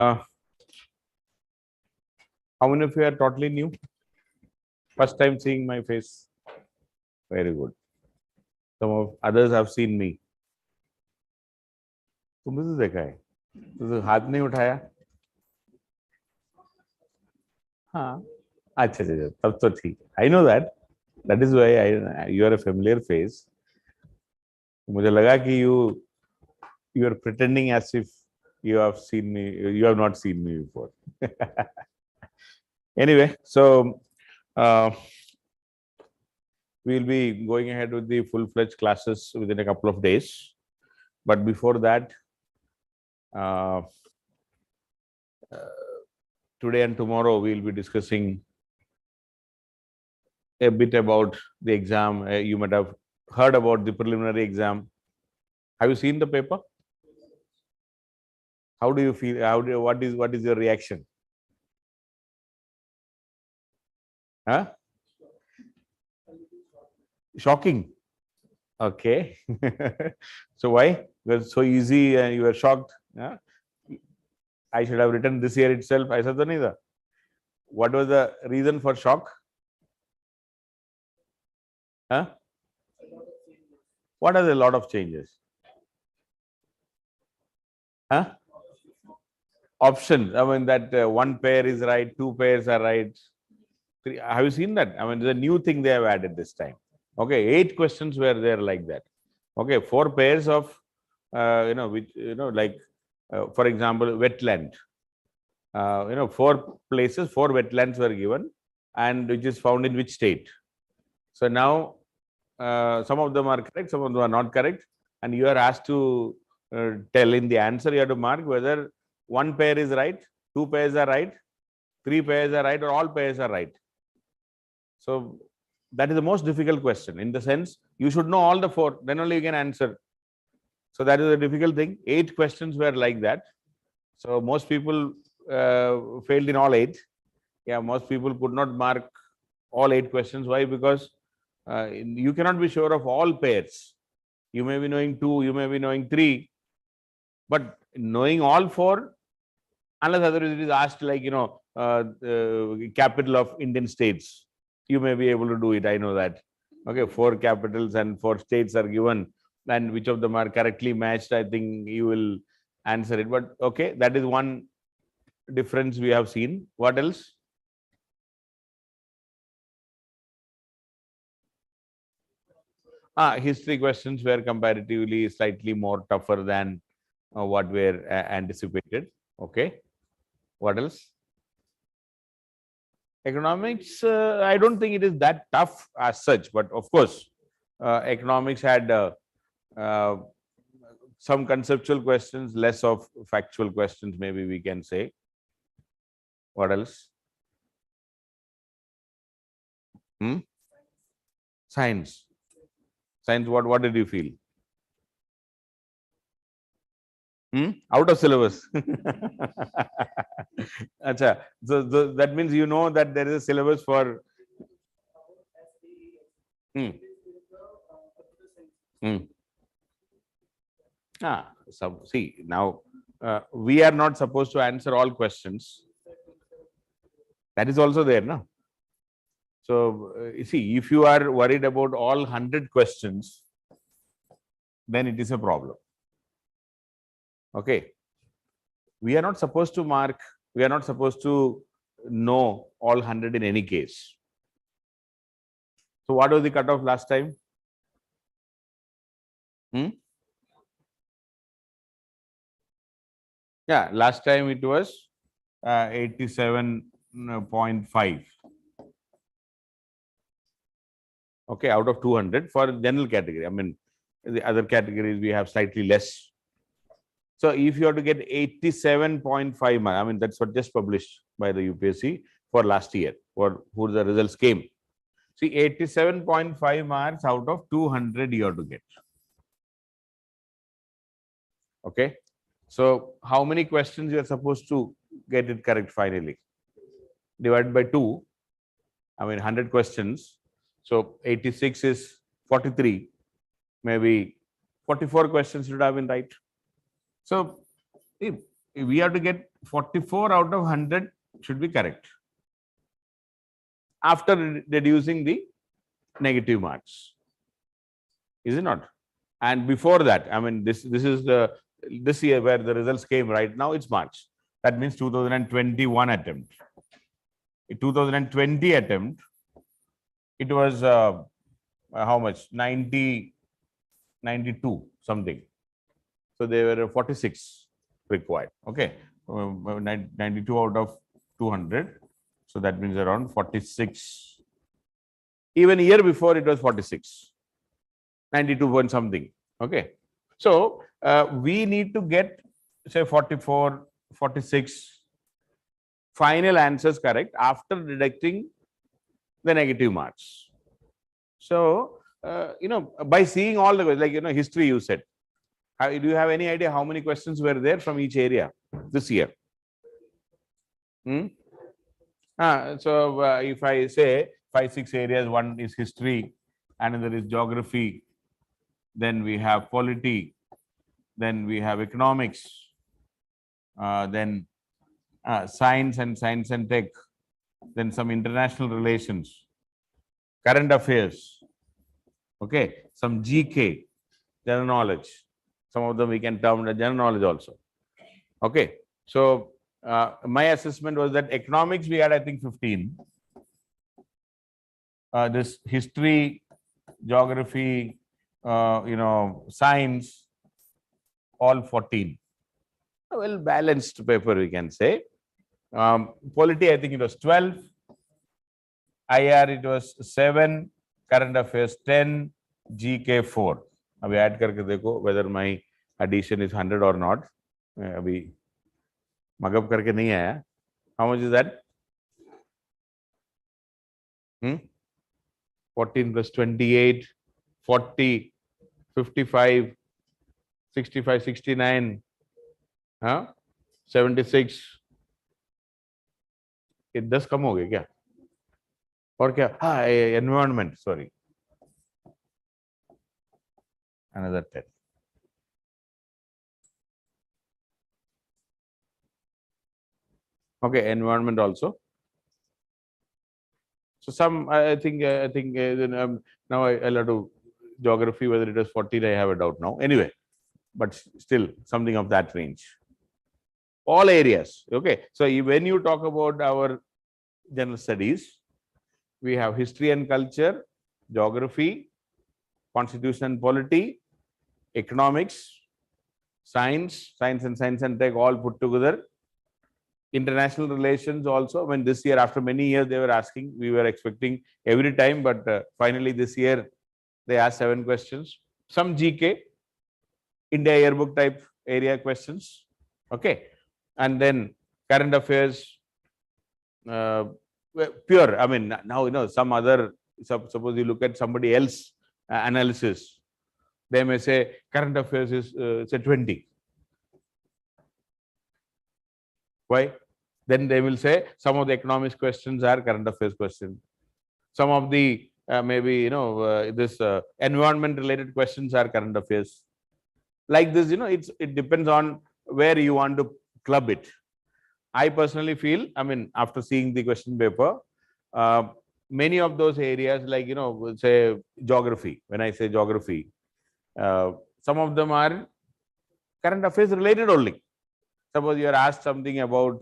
How many of you are totally new? First time seeing my face? Very good. Some of others have seen me. तुमने तो देखा है, तो हाथ नहीं उठाया? हाँ, अच्छा अच्छा, तब तो ठीक. I know that. That is why you are a familiar face. मुझे लगा कि you are pretending as if you have seen me. You have not seen me before. Anyway, so we'll be going ahead with the full-fledged classes within a couple of days. But before that, today and tomorrow we'll be discussing a bit about the exam. You might have heard about the preliminary exam. Have you seen the paper? How do you feel? What is your reaction? Huh? Shocking. Okay. So why? Because so easy and you were shocked. Huh? I should have written this year itself. Aisa to nahi tha. What was the reason for shock? Huh? What are the lot of changes? Huh? Options. I mean that one pair is right, two pairs are right. Three. Have you seen that? I mean, it's a new thing they have added this time. Okay, 8 questions were there like that. Okay, 4 pairs of which like for example, wetland. 4 places, 4 wetlands were given, and which is found in which state. So now some of them are correct, some of them are not correct, and you are asked to tell in the answer. You have to mark whether 1 pair is right, 2 pairs are right, 3 pairs are right, or all pairs are right. So that is the most difficult question, in the sense you should know all the 4, then only you can answer. So that is a difficult thing. 8 questions were like that. So most people failed in all 8. Yeah, most people could not mark all 8 questions. Why? Because you cannot be sure of all pairs. You may be knowing 2, you may be knowing 3, but knowing all 4, unless otherwise it is asked like capital of Indian states, you may be able to do it. I know that. Okay, 4 capitals and 4 states are given, and which of them are correctly matched, I think you will answer it. But okay, that is one difference we have seen. What else? History questions were comparatively slightly more tougher than what were anticipated. Okay, what else? Economics, I don't think it is that tough as such, but of course, economics had some conceptual questions, less of factual questions, maybe we can say. What else? Science. Science, what did you feel? Out of syllabus. Achha. So that means you know that there is a syllabus for. So see, now we are not supposed to answer all questions. That is also there, no? So you see, if you are worried about all 100 questions, then it is a problem. Okay. We are not supposed to mark, we are not supposed to know all 100 in any case. So what was the cutoff last time? Yeah, last time it was 87.5. Okay, out of 200 for general category. I mean, the other categories we have slightly less. So if you have to get 87.5 marks, I mean, that's what just published by the UPSC for last year, for who the results came. See, 87.5 marks out of 200 you have to get. Okay. So how many questions you are supposed to get it correct finally? Divided by 2, I mean 100 questions. So 86 is 43. Maybe 44 questions should have been right. So if we have to get 44 out of 100 should be correct after reducing the negative marks. Is it not? And before that, I mean, this is this year where the results came. Right now it's March. That means 2021 attempt. In 2020 attempt, it was how much? 90, 92 something. So they were 46 required. Okay, 92 out of 200. So that means around 46. Even a year before it was 46. 92 point something. Okay, so we need to get say 44, 46 final answers correct after deducting the negative marks. So by seeing all the, like history you said, do you have any idea how many questions were there from each area this year? So if I say 5-6 areas, one is history, another is geography, then we have polity, then we have economics, then science and tech, then some international relations, current affairs, okay, some GK, general knowledge. Some of them we can term the general knowledge also. Okay, so my assessment was that economics we had, I think, 15. This history, geography, science, all 14. A well balanced paper, we can say. Polity, I think it was 12. IR, it was 7. Current affairs 10. GK 4. Abhi add karke dekho whether my addition is 100 or not. Abhi magab karke nahi aaya. How much is that? 14 plus 28, 40, 55, 65, 69, 76. ये 10 कम हो गए क्या? और क्या? हाँ, environment, sorry. Another 10. Okay, environment also. So some, I think now I'll have to geography, whether it was 14, I have a doubt now. Anyway, but still something of that range. All areas. Okay. So when you talk about our general studies, we have history and culture, geography, constitution and polity, economics, science and tech, all put together. International relations also. When this year, after many years, they were asking, we were expecting every time, but finally this year they asked 7 questions. Some GK, India yearbook type area questions. Okay. And then current affairs, pure. I mean, now, some other, suppose you look at somebody else analysis, they may say current affairs is, say 20. Why? Then they will say some of the economics questions are current affairs questions. Some of the maybe this environment related questions are current affairs. Like this, it depends on where you want to club it. I personally feel, I mean, after seeing the question paper, many of those areas, like say geography. When I say geography, some of them are current affairs related only. Suppose you are asked something about,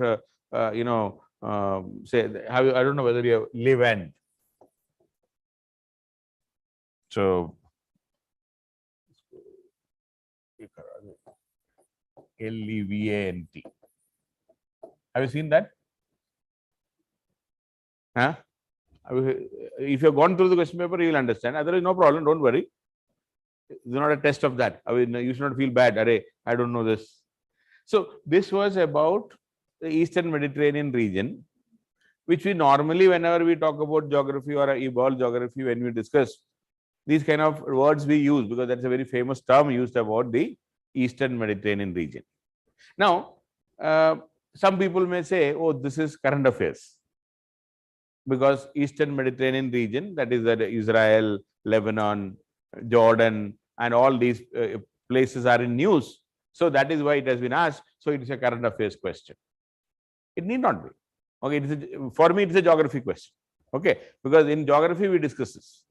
say, I don't know whether you have Levant. So, Levant. Have you seen that? Huh? If you have gone through the question paper, you will understand. Otherwise, no problem. Don't worry. It's not a test of that. I mean, you should not feel bad. Array, I don't know this. So this was about the Eastern Mediterranean region, which we normally, whenever we talk about geography or evolved geography, when we discuss these kind of words we use, because that's a very famous term used about the Eastern Mediterranean region. Now, some people may say, oh, this is current affairs, because Eastern Mediterranean region, that is that Israel, Lebanon, Jordan, and all these places are in news. So that is why it has been asked. So it is a current affairs question. It need not be. Okay, for me, it's a geography question. Okay, because in geography we discuss this.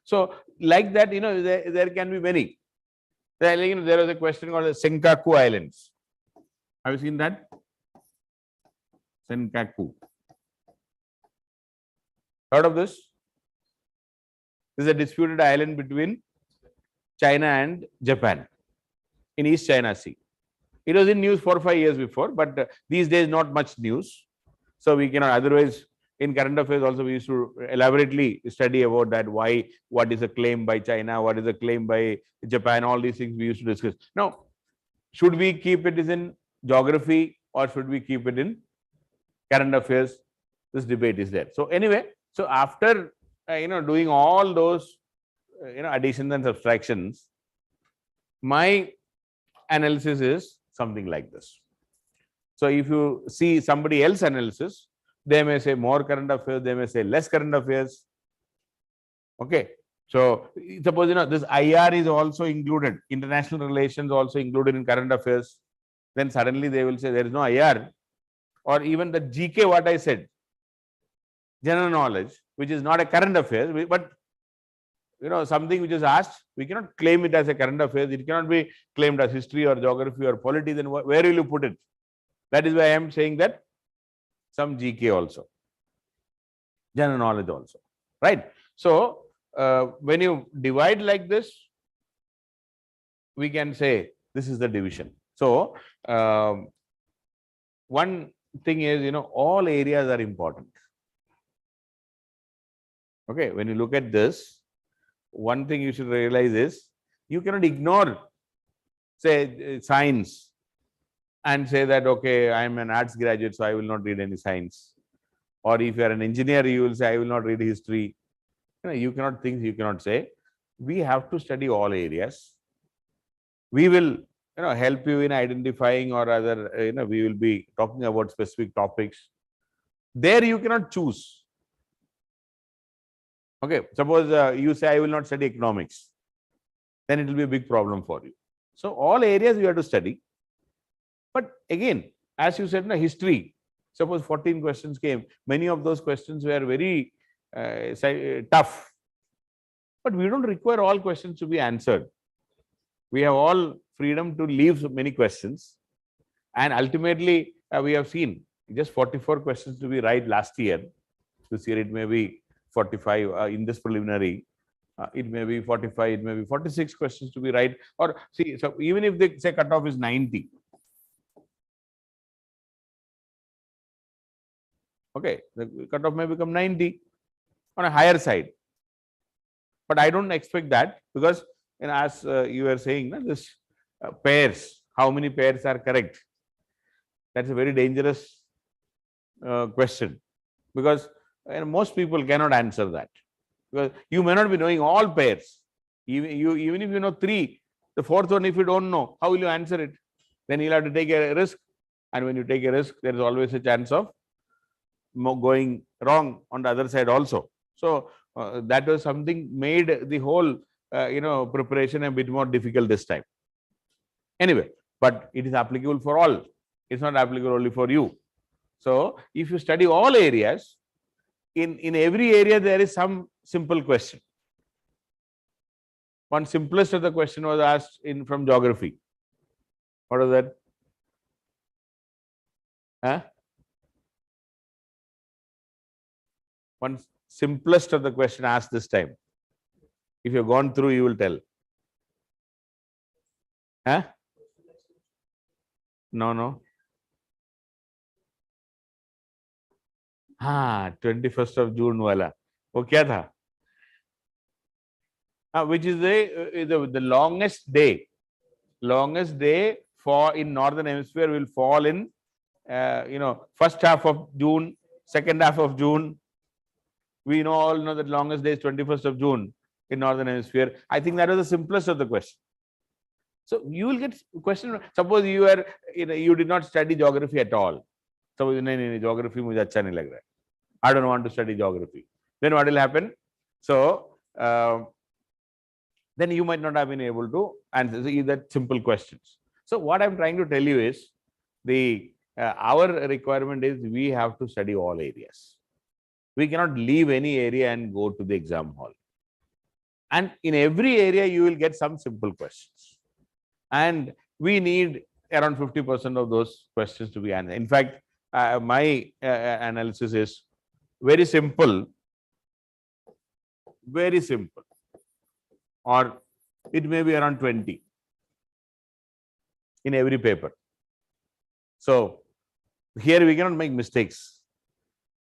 So like that, there can be many. There was a question called the Senkaku Islands. Have you seen that? Senkaku. Heard of this? This is a disputed island between China and Japan in East China Sea. It was in news 4 or 5 years before, but these days not much news. So we cannot, otherwise in current affairs also we used to elaborately study about that, what is a claim by China, what is a claim by Japan, all these things we used to discuss. Now, should we keep it in geography or should we keep it in current affairs? This debate is there. So anyway, so after doing all those additions and subtractions, my analysis is something like this. So if you see somebody else's analysis, they may say more current affairs, they may say less current affairs. Okay. So suppose this IR is also included, international relations also included in current affairs. Then suddenly they will say there is no IR, or even the GK, what I said, general knowledge, which is not a current affair, but something which is asked, we cannot claim it as a current affairs. It cannot be claimed as history or geography or polity. Then where will you put it? That is why I am saying that some GK also, general knowledge also, right? So when you divide like this, we can say this is the division. So one thing is, all areas are important. Okay, when you look at this, one thing you should realize is you cannot ignore, say, science and say that, okay, I am an arts graduate, so I will not read any science. Or if you are an engineer, you will say, I will not read history. You cannot think, you cannot say. We have to study all areas. We will help you in identifying, or rather, we will be talking about specific topics. There you cannot choose. Okay, suppose you say, I will not study economics. Then it will be a big problem for you. So all areas you have to study. But again, as you said, history, suppose 14 questions came. Many of those questions were very tough. But we don't require all questions to be answered. We have all freedom to leave many questions. And ultimately, we have seen just 44 questions to be right last year. This year it may be 45 in this preliminary. It may be 45, it may be 46 questions to be right. Or see, so even if they say cutoff is 90. Okay, the cutoff may become 90 on a higher side. But I don't expect that, because as you were saying, this pairs, how many pairs are correct? That's a very dangerous question, because most people cannot answer that. Because you may not be knowing all pairs. Even if you know 3, the 4th one, if you don't know, how will you answer it? Then you'll have to take a risk. And when you take a risk, there is always a chance of going wrong on the other side also. So that was something made the whole preparation a bit more difficult this time. Anyway, but it is applicable for all. It's not applicable only for you. So if you study all areas, in every area there is some simple question. One simplest of the question was asked from geography. What was that? Huh? One simplest of the question asked this time. If you've gone through, you will tell. Huh? No. 21st of June wala. वो क्या था? Which is the longest day. Longest day for in northern hemisphere will fall in first half of June, second half of June. We all know that longest day is 21st of June in northern hemisphere. I think that was the simplest of the question. So you will get question. Suppose you did not study geography at all. Suppose geography mujhe acha nahi lag raha hai. I don't want to study geography. Then what will happen? So then you might not have been able to answer that simple questions. So what I'm trying to tell you is the our requirement is we have to study all areas. We cannot leave any area and go to the exam hall. And in every area, you will get some simple questions. And we need around 50% of those questions to be answered. In fact, my analysis is very simple, or it may be around 20 in every paper. So here we cannot make mistakes.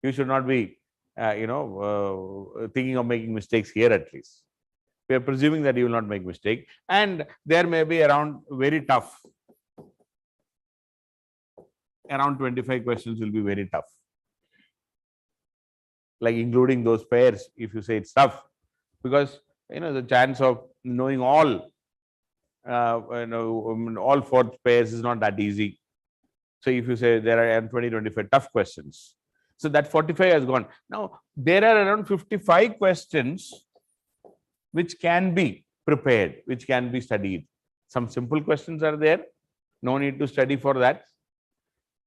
You should not be, thinking of making mistakes here at least. We are presuming that you will not make mistake, and there may be around very tough. Around 25 questions will be very tough. Like including those pairs, if you say it's tough, because the chance of knowing all all 4 pairs is not that easy. So if you say there are 20-25 tough questions, so that 45 has gone. Now there are around 55 questions which can be prepared, which can be studied. Some simple questions are there, no need to study for that.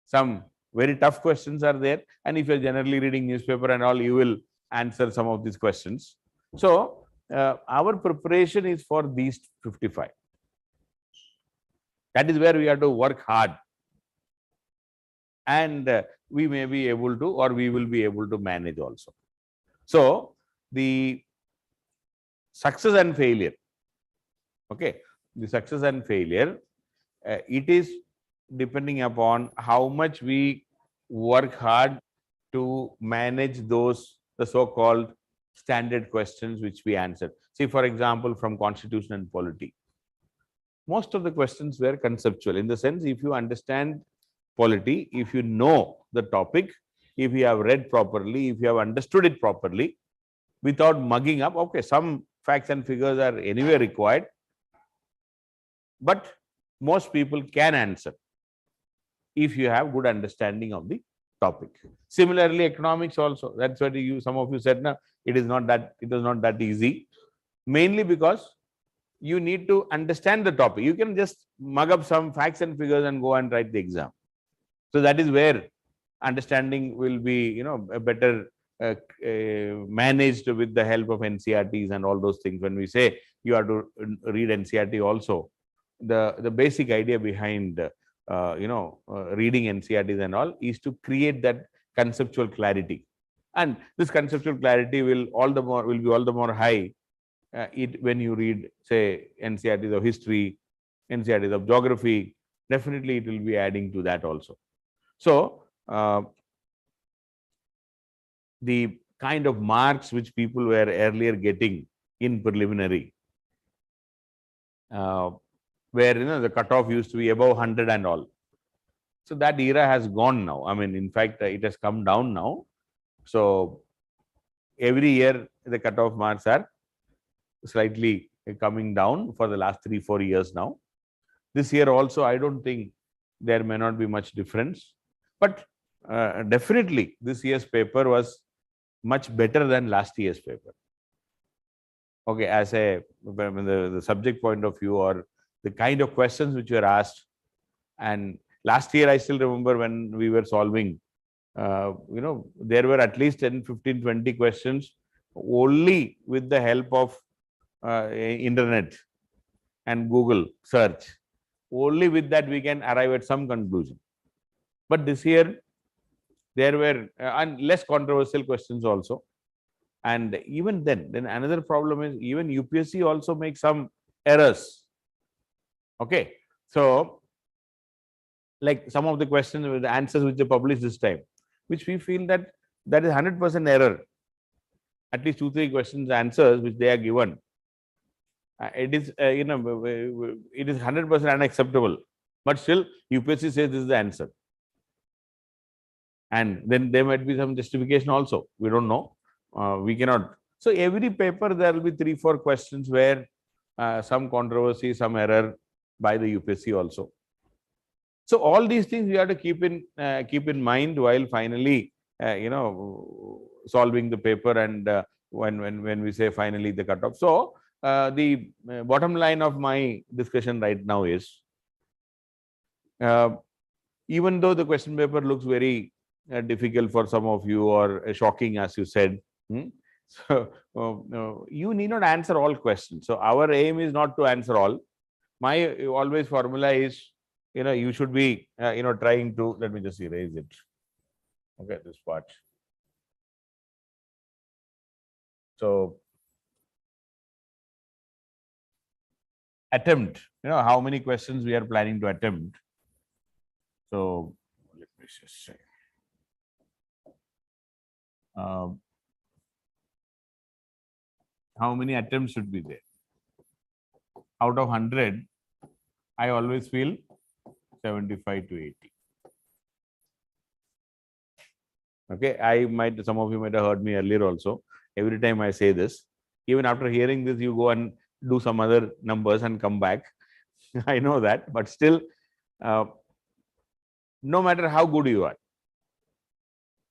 Some very tough questions are there, and if you're generally reading newspaper and all, you will answer some of these questions. So our preparation is for these 55. That is where we have to work hard, and we may be able to, or we will be able to manage also. So the success and failure, okay, the success and failure, it is depending upon how much we work hard to manage those, the so-called standard questions which we answered. See, for example, from Constitution and Polity, most of the questions were conceptual, in the sense, if you understand polity, if you know the topic, if you have read properly, if you have understood it properly, without mugging up, okay, some facts and figures are anyway required, but most people can answer if you have good understanding of the topic. Similarly, economics also, that's what some of you said, now it was not that easy, mainly because you need to understand the topic. You can just mug up some facts and figures and go and write the exam. So that is where understanding will be, better managed with the help of NCERTs and all those things. When we say you have to read NCERT also, the basic idea behind reading NCERTs and all is to create that conceptual clarity, and this conceptual clarity will be all the more high when you read, say, NCERTs of history, NCERTs of geography. Definitely it will be adding to that also. So the kind of marks which people were earlier getting in preliminary, where the cutoff used to be above 100 and all. So that era has gone now. I mean, in fact, it has come down now. So every year the cutoff marks are slightly coming down for the last 3-4 years now. This year also, I don't think there may not be much difference, but definitely this year's paper was much better than last year's paper. Okay, as the subject point of view, or the kind of questions which were asked. And last year, I still remember when we were solving, there were at least 10, 15, 20 questions only with the help of internet and Google search. Only with that we can arrive at some conclusion. But this year, there were less controversial questions also. And even then another problem is, even UPSC also makes some errors. Okay, so like some of the questions with the answers which they published this time, which we feel that is 100% error. At least 2-3 questions answers which they are given, it is it is 100% unacceptable. But still UPSC says this is the answer, and then there might be some justification also. We don't know. We cannot. So every paper there will be 3-4 questions where some controversy, some error by the UPSC also. So all these things we have to keep in mind while finally solving the paper, and when we say finally the cutoff. So the bottom line of my discussion right now is even though the question paper looks very difficult for some of you or shocking, as you said. So you need not answer all questions. So our aim is not to answer all. My always formula is, you should be, trying to, let me just erase it. Okay, this part. So attempt, how many questions we are planning to attempt. So let me just say. How many attempts should be there? Out of 100, I always feel 75 to 80. Okay, some of you might have heard me earlier also. Every time I say this, even after hearing this, you go and do some other numbers and come back. I know that, but still, no matter how good you are,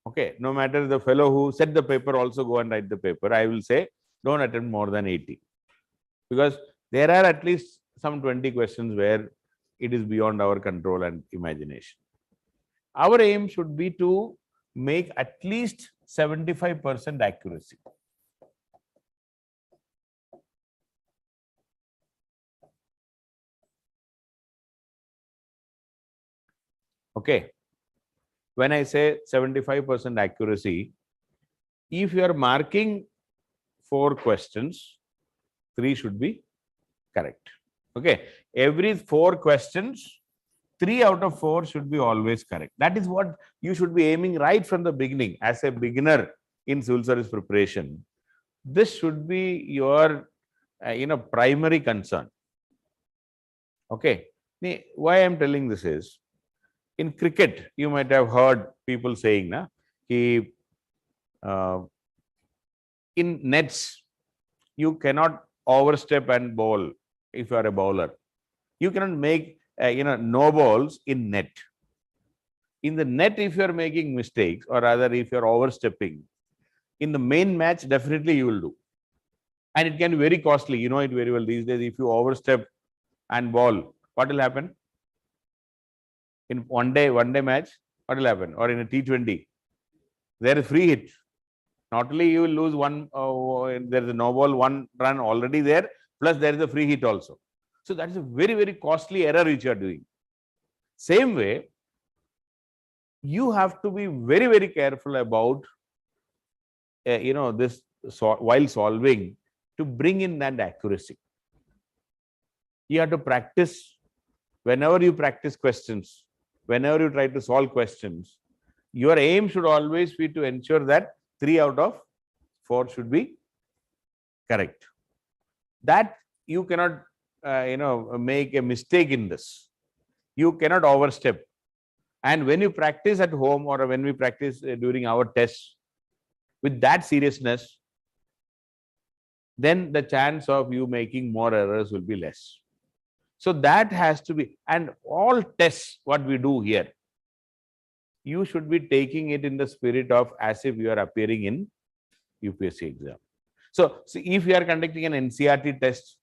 okay, no matter the fellow who set the paper also go and write the paper, I will say, don't attempt more than 80. Because there are at least some 20 questions where it is beyond our control and imagination. Our aim should be to make at least 75% accuracy. Okay. When I say 75% accuracy, if you are marking 4 questions, 3 should be correct. Okay. Every 4 questions, 3 out of 4 should be always correct. That is what you should be aiming right from the beginning. As a beginner in civil service preparation, this should be your primary concern. Okay. Why I am telling this is, in cricket, you might have heard people saying, in nets, you cannot overstep and bowl if you are a bowler. You cannot make no balls in net. In the net, if you are making mistakes, or rather if you are overstepping, in the main match, definitely you will do. And it can be very costly. You know it very well these days. If you overstep and bowl, what will happen? In one day match, what will happen? Or in a T20, there is free hit. Not only you will lose one, there is a no ball, 1 run already there, plus there is a free hit also. So that is a very, very costly error which you are doing. Same way, you have to be very, very careful about, this while solving, to bring in that accuracy. You have to practice. Whenever you practice questions, whenever you try to solve questions, your aim should always be to ensure that 3 out of 4 should be correct. That you cannot, make a mistake in this. You cannot overstep. And when you practice at home, or when we practice during our tests with that seriousness, then the chance of you making more errors will be less. So that has to be, and all tests, what we do here, you should be taking it in the spirit of as if you are appearing in UPSC exam. So if you are conducting an NCERT test,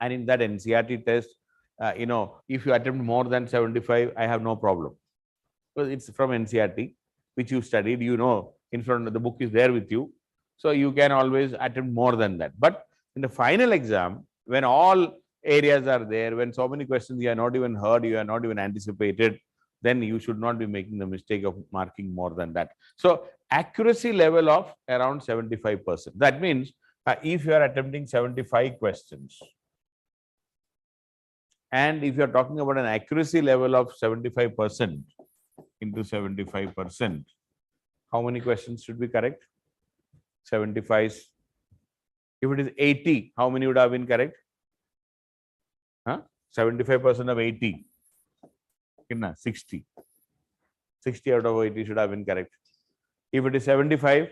and in that NCERT test, if you attempt more than 75, I have no problem. Because it's from NCERT, which you studied, in front of the book is there with you. So you can always attempt more than that. But in the final exam, when all areas are there, when so many questions you are not even heard, you are not even anticipated, then you should not be making the mistake of marking more than that. So accuracy level of around 75%. That means if you are attempting 75 questions, and if you are talking about an accuracy level of 75% into 75%, how many questions should be correct? 75. If it is 80, how many would have been correct? 75% of 80. 60. 60 out of 80 should have been correct. If it is 75,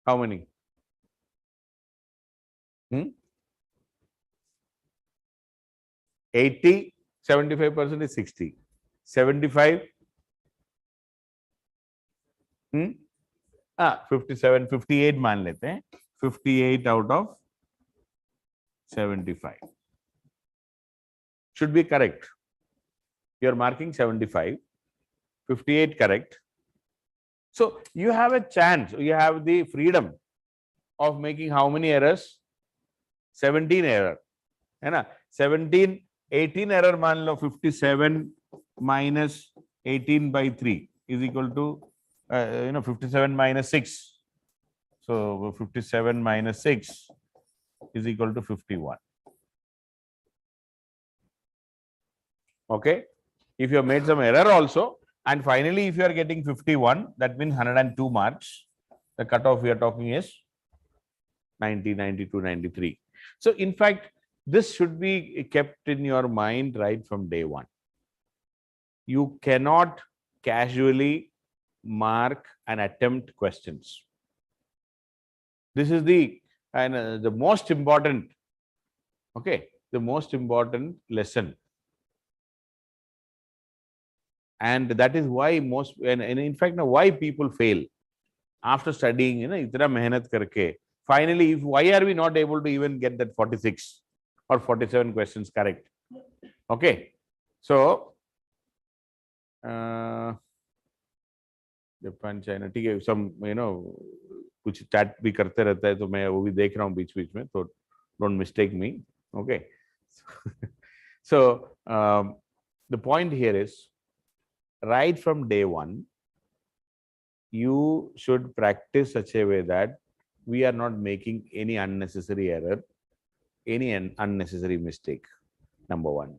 how many? 80, 75% is 60. 75, 57, 58 मान लेते हैं. 58 out of 75 should be correct. You're marking 75, 58 correct. So you have a chance, you have the freedom of making how many errors? 17 error. है ना? 17, 18 error मान लो, 57 minus 18 by 3 is equal to 57 minus 6. So 57 minus 6 is equal to 51. Okay. If you have made some error also, and finally, if you are getting 51, that means 102 marks. The cutoff we are talking is 90, 92, 93. So in fact, this should be kept in your mind right from day one. You cannot casually mark and attempt questions. This is the most important, okay, the most important lesson. And that is why most, and in fact, now why people fail after studying, itna mehnat karke. Finally, why are we not able to even get that 46 or 47 questions correct? Okay, so Japan China ठीक है, some कुछ chat भी करते रहता है तो मैं वो भी देख रहा हूँ बीच बीच में, तो don't mistake me. Okay. So the point here is, right from day one, you should practice such a way that we are not making any unnecessary error, any unnecessary mistake. Number one.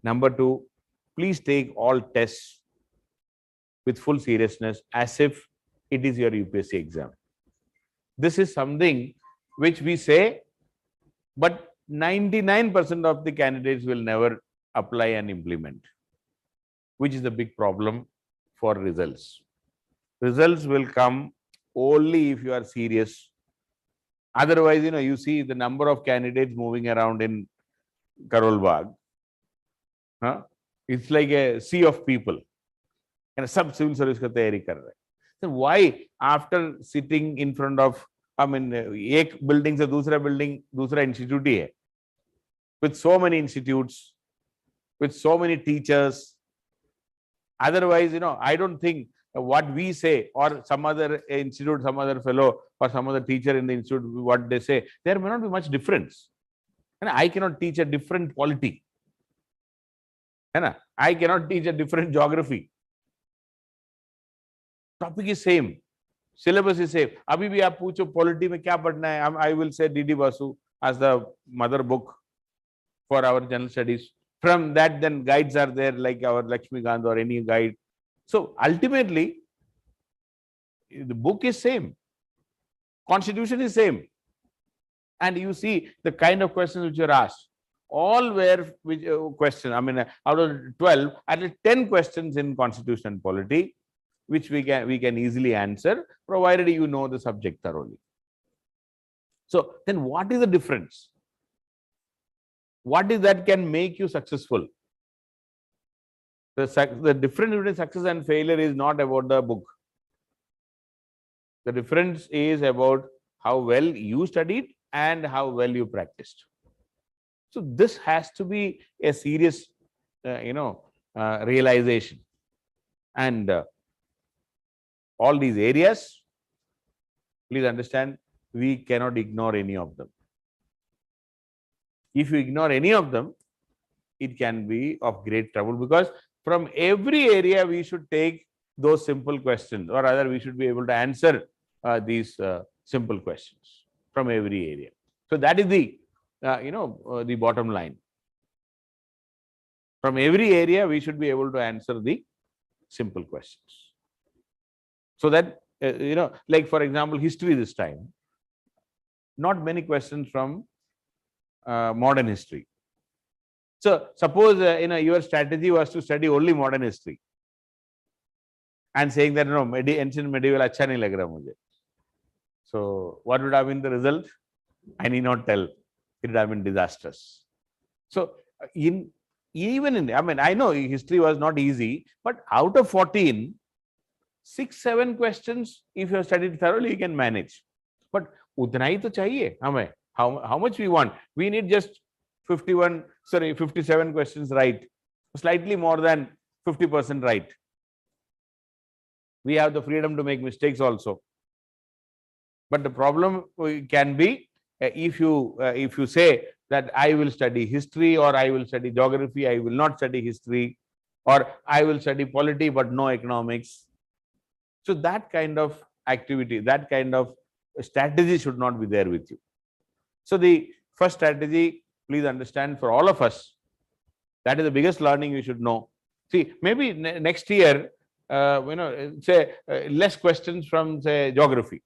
Number two, please take all tests with full seriousness as if it is your UPSC exam. This is something which we say, but 99% of the candidates will never apply and implement, which is the big problem for results. Results will come only if you are serious. Otherwise, you see the number of candidates moving around in Karol Bagh. It's like a sea of people. And sub civil service ka tayari kar rahe. So why, after sitting in front of, एक building से दूसरा building, दूसरा institute ही है, with so many institutes, with so many teachers. Otherwise, I don't think what we say, or some other institute, some other fellow, or some other teacher in the institute, what they say, there may not be much difference. And I cannot teach a different polity. I cannot teach a different geography. Topic is same. Syllabus is same. Abhi bhi aap pucho polity mein kya padhna hai? I will say D.D. Basu as the mother book for our general studies. From that, then guides are there, like our Lakshmi Gandhi or any guide. So ultimately, the book is same. Constitution is same. And you see the kind of questions which are asked. All were questions. Out of 12, at least 10 questions in Constitution and Polity, which we can easily answer, provided you know the subject thoroughly. So then what is the difference? What is that can make you successful? The difference between success and failure is not about the book. The difference is about how well you studied and how well you practiced. So this has to be a serious, realization. And all these areas, please understand, we cannot ignore any of them. If you ignore any of them, it can be of great trouble, because from every area we should take those simple questions, or rather we should be able to answer these simple questions from every area. So that is the the bottom line. From every area we should be able to answer the simple questions. So that like for example, history this time, not many questions from modern history. So suppose your strategy was to study only modern history and saying that ancient medieval acha nahi lag raha mujhe. So what would have been the result? I need not tell. It would have been disastrous. So I know history was not easy, but out of 14, 6-7 questions, if you have studied thoroughly, you can manage. But utna hi to chahiye hame. How much we want? We need just 57 questions right. slightly more than 50% right. We have the freedom to make mistakes also. But the problem can be if you say that I will study history, or I will study geography, I will not study history, or I will study polity but no economics. So that kind of activity, that kind of strategy should not be there with you. So the first strategy, please understand, for all of us, that is the biggest learning you should know. See, maybe next year, say less questions from, say, geography.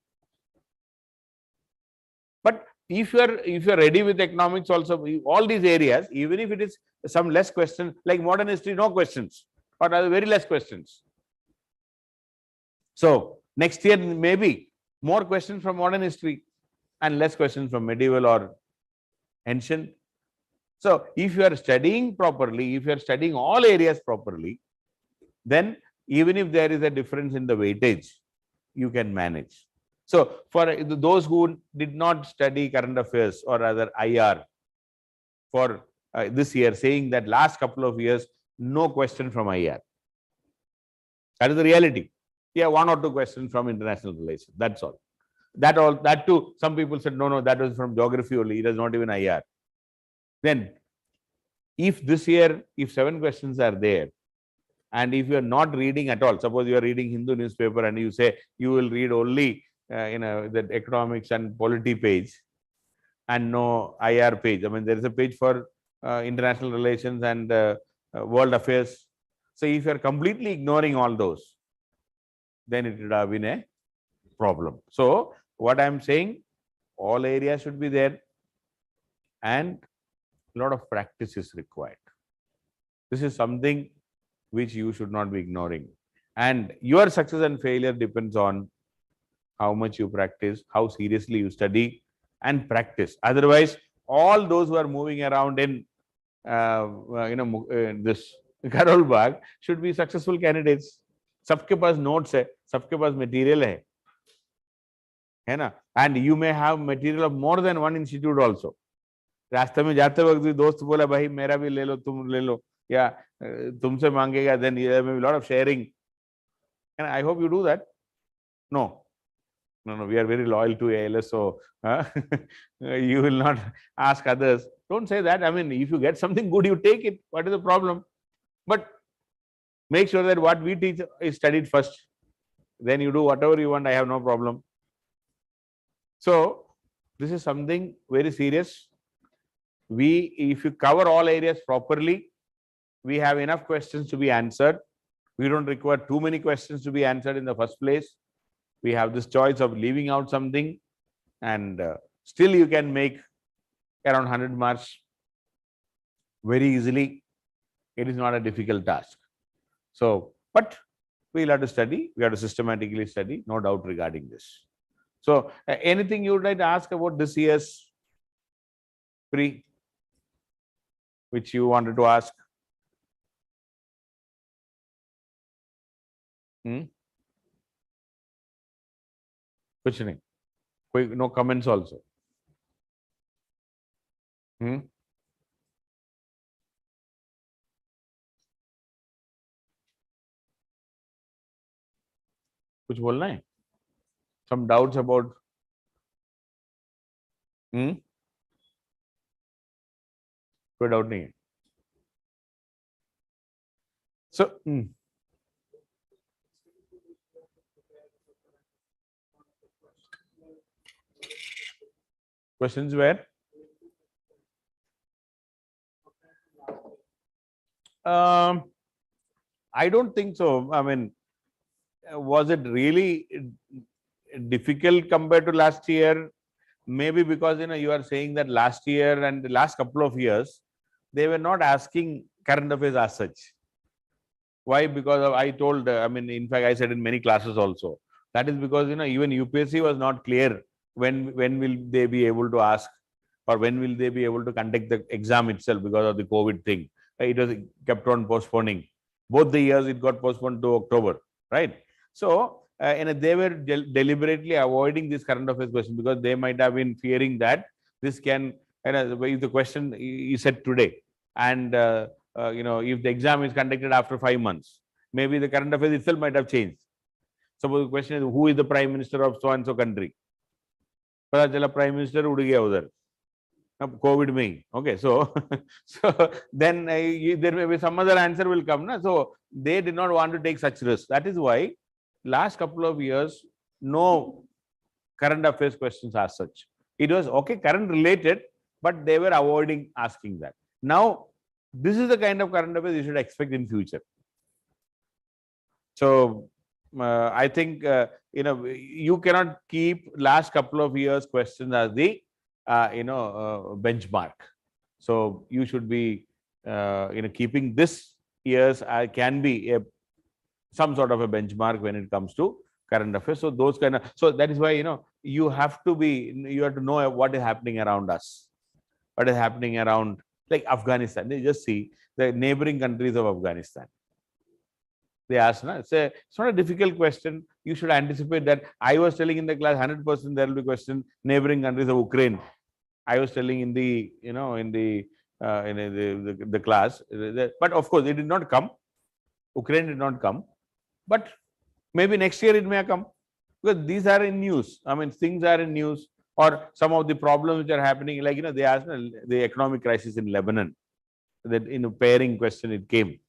But if you are ready with economics also, all these areas, even if it is some less questions, like modern history, no questions, or very less questions. So next year maybe more questions from modern history and less questions from medieval or ancient. So if you are studying properly, if you are studying all areas properly, then even if there is a difference in the weightage, you can manage. So for those who did not study current affairs or rather IR for this year, saying that last couple of years, no question from IR. That is the reality. Yeah, one or two questions from international relations. That's all. That too, some people said, no, that was from geography only. It is not even IR. Then, if this year, if 7 questions are there, and if you are not reading at all, suppose you are reading Hindu newspaper and you say you will read only the economics and polity page and no IR page. I mean, there is a page for international relations and world affairs. So if you are completely ignoring all those, then it would have been a problem. So what I am saying, all areas should be there, and a lot of practice is required. This is something which you should not be ignoring. And your success and failure depends on how much you practice, how seriously you study and practice. Otherwise, all those who are moving around in this Karol Bagh should be successful candidates. सबके पास notes है, सबके पास material है ना? And you may have material of more than one institute also. रास्ते में जाते वक्त भी दोस्त बोला भाई मेरा भी ले लो, तुम ले लो, या तुमसे मांगेगा, then there may be a lot of sharing. And I hope you do that. No, we are very loyal to ALS, so you will not ask others. Don't say that. I mean, if you get something good, you take it. What is the problem? But make sure that what we teach is studied first. Then you do whatever you want. I have no problem. So this is something very serious. If you cover all areas properly, we have enough questions to be answered. We don't require too many questions to be answered in the first place. We have this choice of leaving out something, and still you can make around 100 marks very easily. It is not a difficult task. So, but we'll have to study. We have to systematically study, no doubt regarding this. So, anything you would like to ask about this year's pre, which you wanted to ask? कुछ नहीं, कोई no comments also. कुछ बोलना है? Some doubts about? कोई doubt नहीं है. So questions were? I don't think so. I mean, was it really difficult compared to last year? Maybe because you are saying that last year and the last couple of years, they were not asking current affairs as such. Why? Because I told, in fact, I said in many classes also. That is because even UPSC was not clear when will they be able to ask, or when will they be able to conduct the exam itself because of the COVID thing. It was kept on postponing. Both the years it got postponed to October, right? So they were deliberately avoiding this current affairs question because they might have been fearing that this can, if the question is said today and if the exam is conducted after 5 months, maybe the current affairs itself might have changed. Suppose the question is, who is the prime minister of so and so country? पता चला prime minister उड़ गया उधर, COVID में ही. Okay, so so then there may be some other answer will come, na? So they did not want to take such risks. That is why last couple of years no current affairs questions as such. It was okay, current related, but they were avoiding asking that. Now this is the kind of current affairs you should expect in future. So I think you cannot keep last couple of years questions as the benchmark. So you should be keeping this years can be some sort of a benchmark when it comes to current affairs. So those kind of, so that is why you have to know what is happening around us, what is happening around, like Afghanistan. They just see the neighboring countries of Afghanistan. They ask, it's not a difficult question. You should anticipate that. I was telling in the class 100% there will be question neighboring countries of Ukraine. I was telling in the the class, but of course it did not come. Ukraine did not come, but maybe next year it may come, because these are in news. I mean, things are in news, or some of the problems which are happening, like they asked the economic crisis in Lebanon. That in a pairing question it came.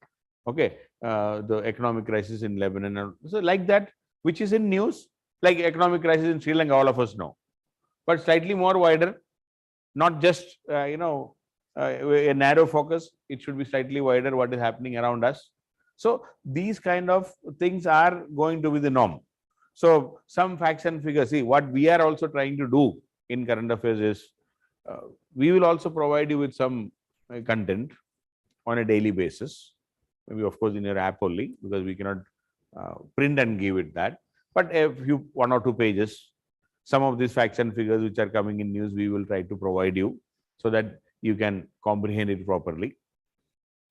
Okay, the economic crisis in Lebanon, so like that, which is in news, like economic crisis in Sri Lanka, all of us know, but slightly more wider, not just a narrow focus. It should be slightly wider, what is happening around us. So these kind of things are going to be the norm. So some facts and figures. See, what we are also trying to do in current affairs is we will also provide you with some content on a daily basis. Maybe of course in your app only, because we cannot print and give it that. But a few 1 or 2 pages, some of these facts and figures which are coming in news, we will try to provide you so that you can comprehend it properly.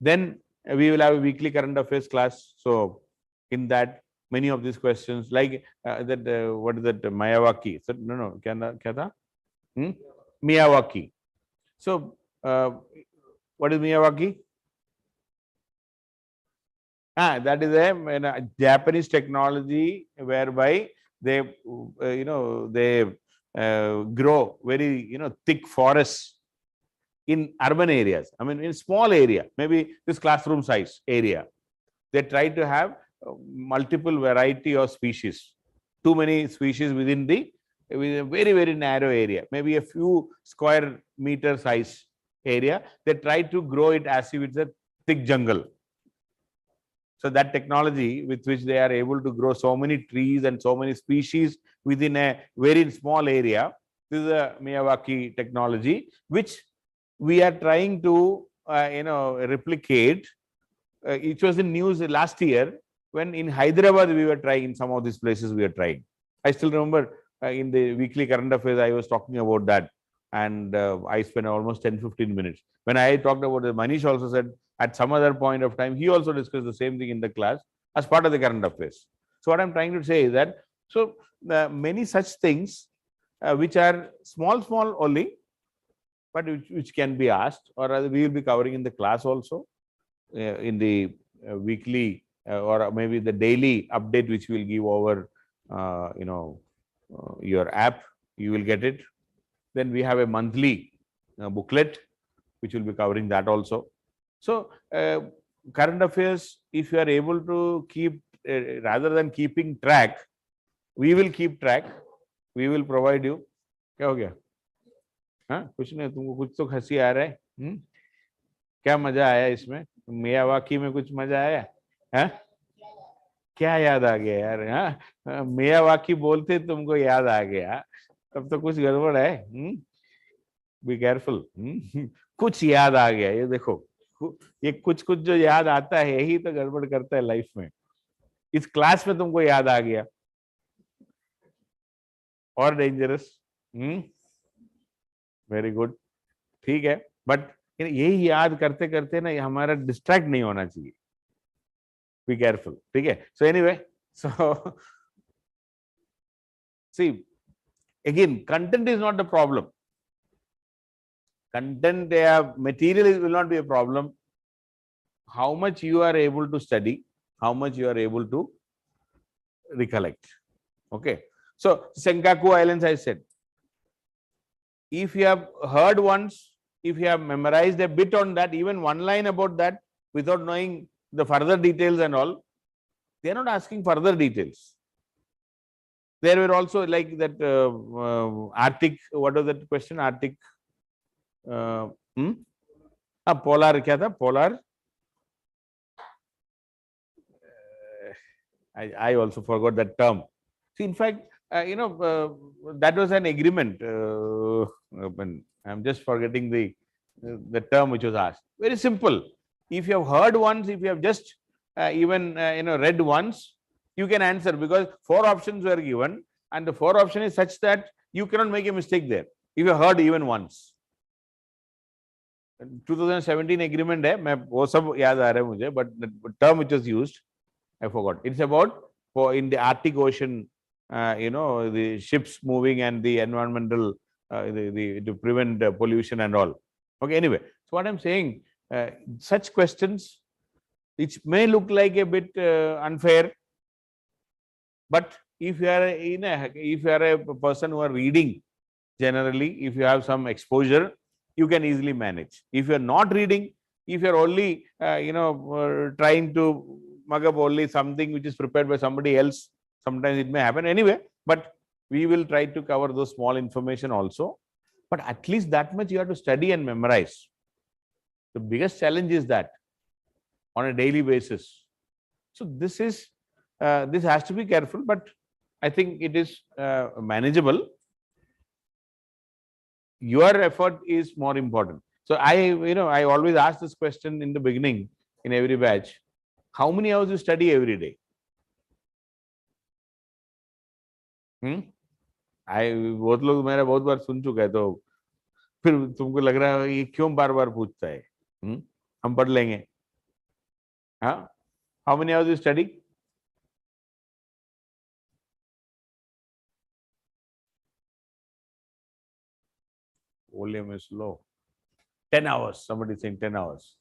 Then we will have a weekly current affairs class. So in that, many of these questions, like that, what is that, Miyawaki? So, no, kya tha? Miyawaki. So what is Miyawaki? That is a Japanese technology whereby they they grow very thick forests in urban areas. I mean, in small area, maybe this classroom size area, they try to have multiple variety of species. Too many species within a very, very narrow area, maybe a few square meter size area. They try to grow it as if it's a thick jungle. So that technology with which they are able to grow so many trees and so many species within a very small area, this is a Miyawaki technology, which we are trying to replicate. It was in news last year when in Hyderabad we were trying, in some of these places we are trying. I still remember in the weekly current affairs I was talking about that, and I spent almost 10-15 minutes. When I talked about it, Manish also said at some other point of time, he also discussed the same thing in the class as part of the current affairs. So what I'm trying to say is that, so many such things which are small only, but which can be asked, or rather we will be covering in the class also, in the weekly or maybe the daily update which we will give over your app. You will get it. Then we have a monthly booklet which will be covering that also. So current affairs, if you are able to keep, rather than keeping track, we will keep track. We will provide you. क्या हो गया? हाँ, कुछ नहीं, तुमको कुछ तो हंसी आ रहा है. क्या मजा आया इसमें? मियावाकी में कुछ मजा आया? हाँ, क्या याद आ गया यार? हाँ, मियावाकी बोलते तुमको याद आ गया, तब तो कुछ गड़बड़ है. Be careful. कुछ याद आ गया, ये देखो, ये कुछ जो याद आता है यही तो गड़बड़ करता है लाइफ में. इस क्लास में तुमको याद आ गया, और डेंजरस. वेरी गुड, ठीक है. बट यही याद करते करते ना हमारा डिस्ट्रैक्ट नहीं होना चाहिए. बी केयरफुल, ठीक है. So anyway, so see again, content is not the problem. Content material will not be a problem. how much you are able to study, how much you are able to recollect. Okay. So Senkaku Islands, I said, if you have heard once, if you have memorized a bit on that, even one line about that, without knowing the further details and all, they are not asking further details. There were also like that Arctic, what was that question? Arctic, polar, kya tha? Polar. I also forgot that term. See, in fact, that was an agreement. I'm just forgetting the term which was asked. Very simple. If you have heard once, if you have just even read once, you can answer, because 4 options were given, and the 4 option is such that you cannot make a mistake there if you heard even once. 2017 agreement hai, wo sab yaad aa raha hai mujhe, but the term which was used, I forgot. It's about in the Arctic Ocean, the ships moving and the environmental, to prevent pollution and all. Okay, anyway, so what I'm saying, such questions, which may look like a bit unfair, but if you are a person who are reading generally, if you have some exposure, you can easily manage. If you are not reading, if you are only trying to mug up only something which is prepared by somebody else, sometimes it may happen anyway, but we will try to cover those small information also. But at least that much you have to study and memorize. The biggest challenge is that on a daily basis. So this has to be careful, but I think it is manageable. Your effort is more important. So I always ask this question in the beginning in every batch: how many hours you study every day? बहुत लोग मेरा बहुत बार सुन चुका है, तो फिर तुमको लग रहा है ये क्यों बार बार पूछता है? हम पढ़ लेंगे. हाँ, how many hours you study? Volume is low. 10 hours. Somebody saying 10 hours.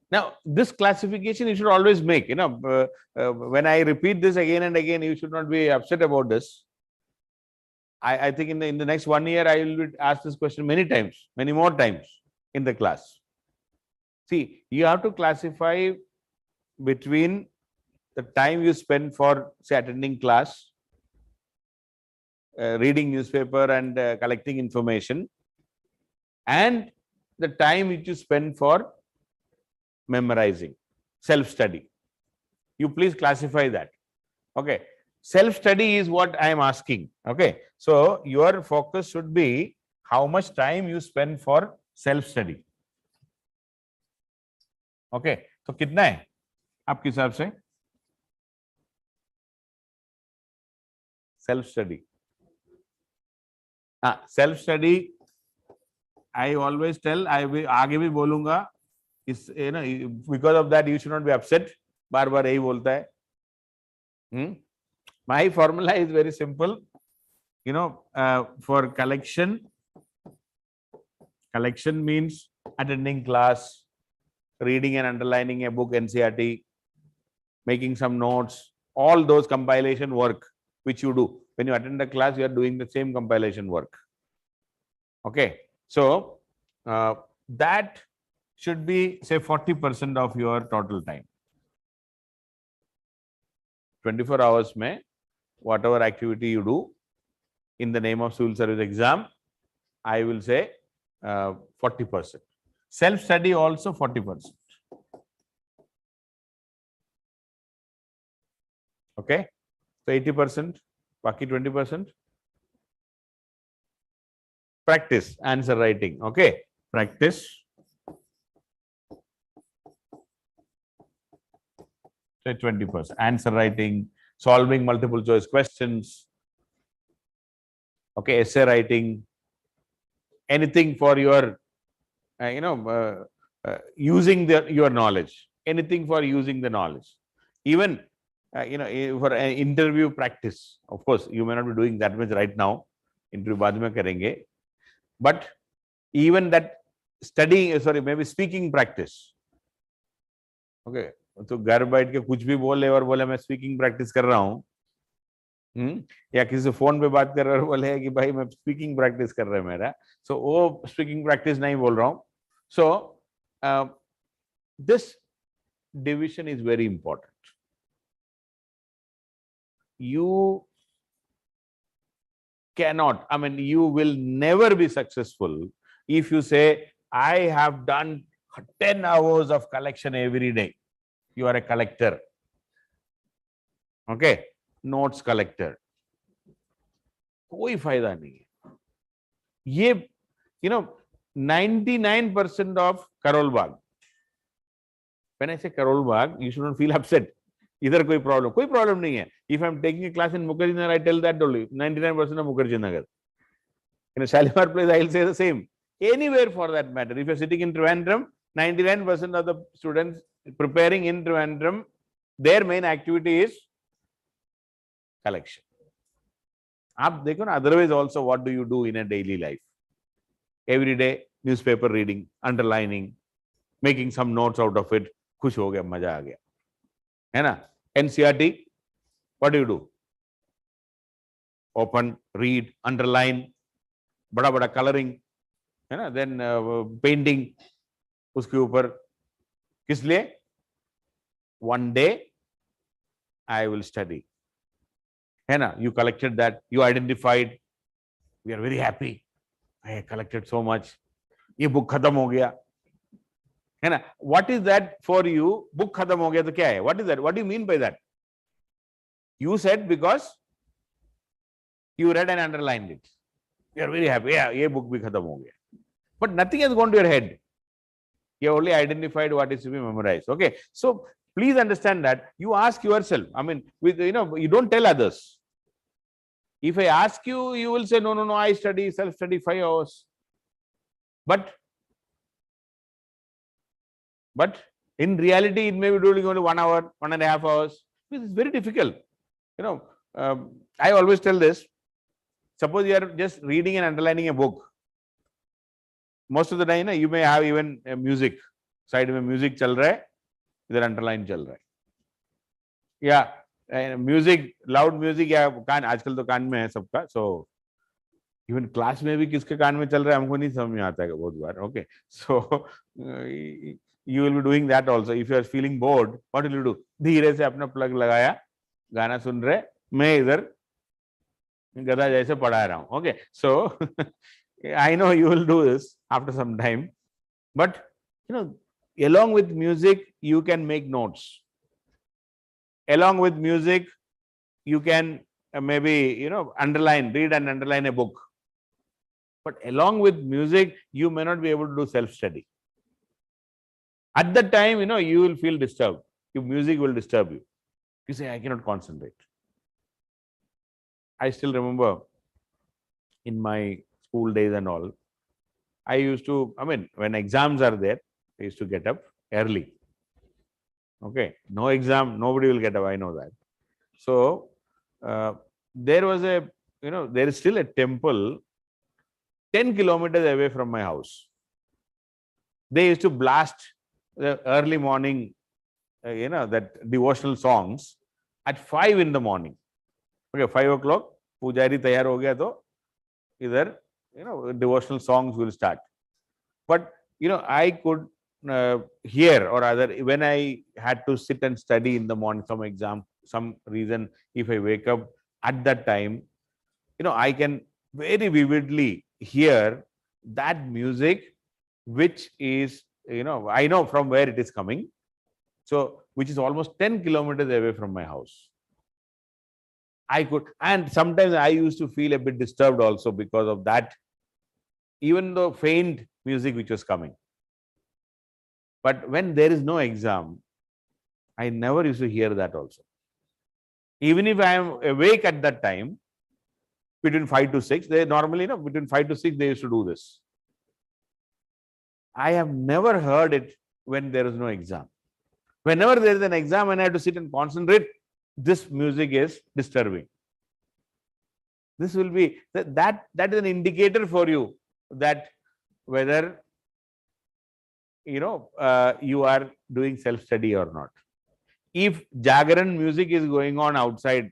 Now, this classification you should always make. When I repeat this again and again, you should not be upset about this. I think in the next 1 year, I will ask this question many times, many more times in the class. See, you have to classify between the time you spend for, say, attending class, reading newspaper and collecting information, and the time which you spend for memorizing, self-study. You please classify that. Okay. Self-study is what I am asking. Okay. So your focus should be how much time you spend for self-study. Okay. So कितना है आपके हिसाब से self-study? Self-study, I always tell, आगे भी बोलूंगा, is because of that you should not be upset. बार बार यही बोलता है. My formula is very simple. For collection means attending class, reading and underlining a book, NCERT, making some notes, all those compilation work which you do. When you attend the class, you are doing the same compilation work. Okay. So that should be, say, 40% of your total time. 24 hours mein, whatever activity you do in the name of civil service exam, I will say 40%. Self-study also 40%. Okay. So 80%, baki 20%. Practice answer writing. Okay. Practice. Say 20%. Answer writing, solving multiple choice questions. Okay. Essay writing. Anything for your, using your knowledge. Anything for using the knowledge. Even, for an interview practice. Of course, you may not be doing that much right now. Interview baad mein karenge. But even that studying, sorry, maybe speaking practice. Okay, तो घर बैठ के कुछ भी बोले और बोले मैं स्पीकिंग प्रैक्टिस कर रहा हूँ, या किसी से फोन पे बात कर रहे और बोले कि भाई मैं स्पीकिंग प्रैक्टिस कर रहा है मेरा, सो वो स्पीकिंग प्रैक्टिस नहीं बोल रहा हूँ. So this division is very important. You cannot, I mean, you will never be successful if you say, I have done 10 hours of collection every day. You are a collector. Okay, notes collector. कोई फायदा नहीं है. ये, 99% of Karol Bagh. When I say Karol Bagh, you shouldn't feel upset. Either कोई problem नहीं है. If I'm taking a class in Mukherjee Nagar, I tell that only. 99% of Mukherjee Nagar. In a Shalimar place, I'll say the same. Anywhere for that matter. If you're sitting in Trivandrum, 99% of the students preparing in Trivandrum, their main activity is collection. आप देखो ना, otherwise also what do you do in a daily life? Every day, newspaper reading, underlining, making some notes out of it. खुश हो गया, मजा आ गया, है ना? NCERT, what do you do? Open, read, underline, बड़ा बड़ा coloring, है ना? Then painting, उसके ऊपर, किस लिए? One day I will study, है ना? You collected that, you identified, we are very happy, I collected so much, ये book खत्म हो गया, है ना? What is that for you? Book खत्म हो गया तो क्या है? What is that? What do you mean by that? You said because you read and underlined it. You are very happy. Yeah, ये book भी खत्म हो गया. But nothing has gone to your head. You only identified what is to be memorized. Okay. So please understand that you ask yourself. I mean, with you don't tell others. If I ask you, you will say, no, I study, self-study 5 hours. But in reality, it may be doing only 1 hour, 1.5 hours. It's very difficult. I always tell this. Suppose you are just reading and underlining a book. Most of the time, you may have even music. Side में music चल रहा है, इधर underline चल रहा है. Yeah, music, loud music या कान, आजकल तो कान में है सबका. So even class में भी किसके कान में चल रहा है हमको नहीं समझ में आता है बहुत बार. Okay, so you will be doing that also. If you are feeling bored, what will you do? धीरे से अपना plug लगाया, गाना सुन रहे, मैं इधर गधा जैसे पढ़ा रहा हूँ. Okay, so I know you will do this after some time, but along with music, you can make notes. Along with music, you can maybe underline, read and underline a book. But along with music, you may not be able to do self-study. At that time, you will feel disturbed. Your music will disturb you. You say, I cannot concentrate. I still remember in my school days and all, I used to, when exams are there, I used to get up early. Okay, no exam, nobody will get up, I know that. So, there was there is still a temple 10 kilometers away from my house. They used to blast the early morning, that devotional songs at 5 in the morning. Okay, 5 o'clock, Pujari tayar ho gaya to, either, devotional songs will start. But, I could hear, or rather, when I had to sit and study in the morning, some exam, some reason, if I wake up at that time, I can very vividly hear that music, which is, I know from where it is coming. So, which is almost 10 kilometers away from my house. I could, and sometimes I used to feel a bit disturbed also because of that, even though faint music which was coming. But when there is no exam, I never used to hear that also. Even if I am awake at that time, between 5 to 6, they normally, between 5 to 6, they used to do this. I have never heard it when there is no exam. Whenever there is an exam and I have to sit and concentrate, this music is disturbing. This will be, that is an indicator for you that whether you are doing self study or not. If Jagaran music is going on outside,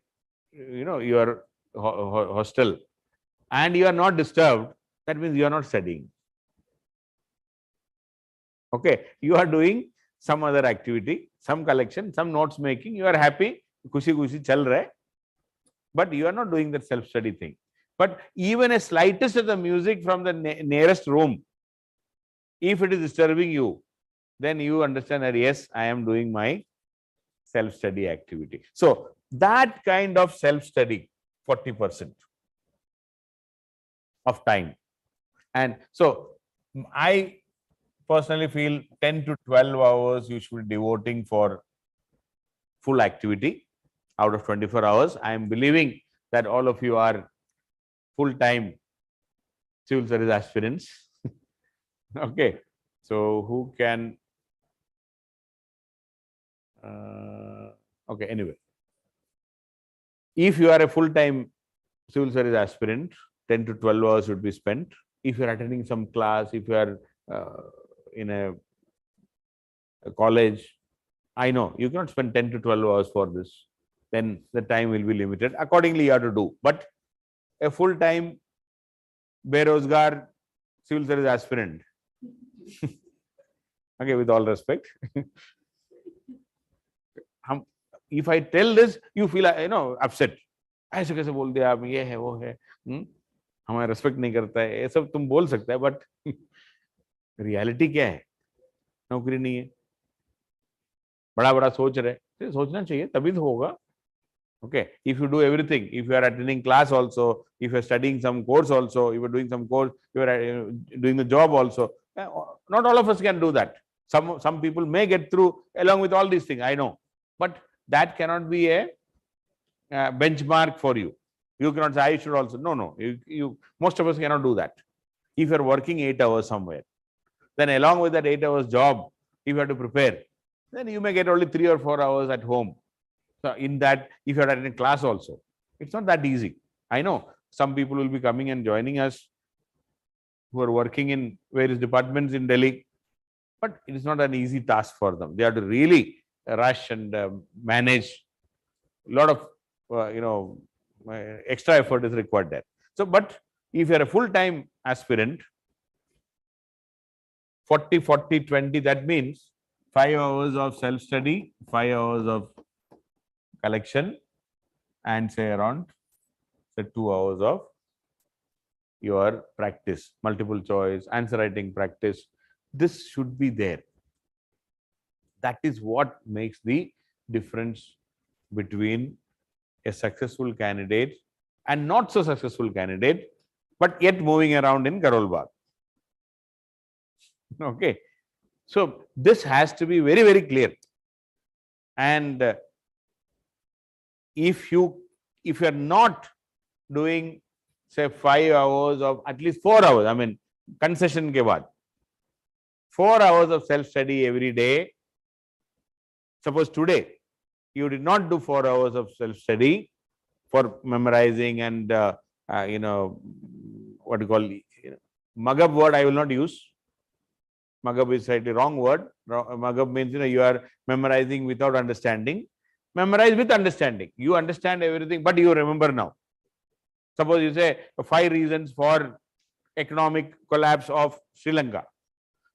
your hostel, and you are not disturbed, that means you are not studying. Okay, you are doing some other activity, some collection, some notes making. You are happy, kushi chal raha hai, but you are not doing that self study thing. But even a slightest of the music from the nearest room, if it is disturbing you, then you understand that yes, I am doing my self study activity. So that kind of self study, 40% of time. And so I personally feel 10 to 12 hours you should be devoting for full activity out of 24 hours. I am believing that all of you are full-time civil service aspirants. Okay, so who can okay, anyway, if you are a full-time civil service aspirant, 10 to 12 hours should be spent. If you are attending some class, if you are in a college, I know you cannot spend 10 to 12 hours for this, then the time will be limited. Accordingly, you have to do. But a full-time berozgar civil service aspirant, okay, with all respect, if I tell this, you feel upset. ऐसे कैसे बोल दिया आप, ये है वो है, हमारा रेस्पेक्ट नहीं करता है, ये सब तुम बोल सकते हैं, बट रियलिटी क्या है? नौकरी नहीं है, बड़ा बड़ा सोच रहे, सोचना चाहिए तभी तो होगा. Okay, if you do everything, if you are attending class also, if you are studying some course also, if you are doing some course, you are doing the job also, not all of us can do that. Some people may get through along with all these things, I know, but that cannot be a benchmark for you. You cannot say I should also. No, you most of us cannot do that. If you are working 8 hours somewhere, then along with that 8 hours job, if you have to prepare, then you may get only 3 or 4 hours at home. So in that, if you are attending class also, it's not that easy. I know some people will be coming and joining us who are working in various departments in Delhi, but it is not an easy task for them. They have to really rush and manage. A lot of extra effort is required there. So, but if you are a full-time aspirant, 40, 40, 20, that means 5 hours of self-study, 5 hours of collection, and say around 2 hours of your practice, multiple choice, answer writing practice. This should be there. That is what makes the difference between a successful candidate and not so successful candidate, but yet moving around in Karol Bagh. Okay, so this has to be very, very clear. And if you are not doing say 5 hours of at least 4 hours, I mean concession ke baad 4 hours of self study every day. Suppose today you did not do 4 hours of self study for memorizing and what you call magab word I will not use. Magab is slightly wrong word. Magab means you are memorizing without understanding. Memorize with understanding. You understand everything, but you remember now. Suppose you say 5 reasons for economic collapse of Sri Lanka.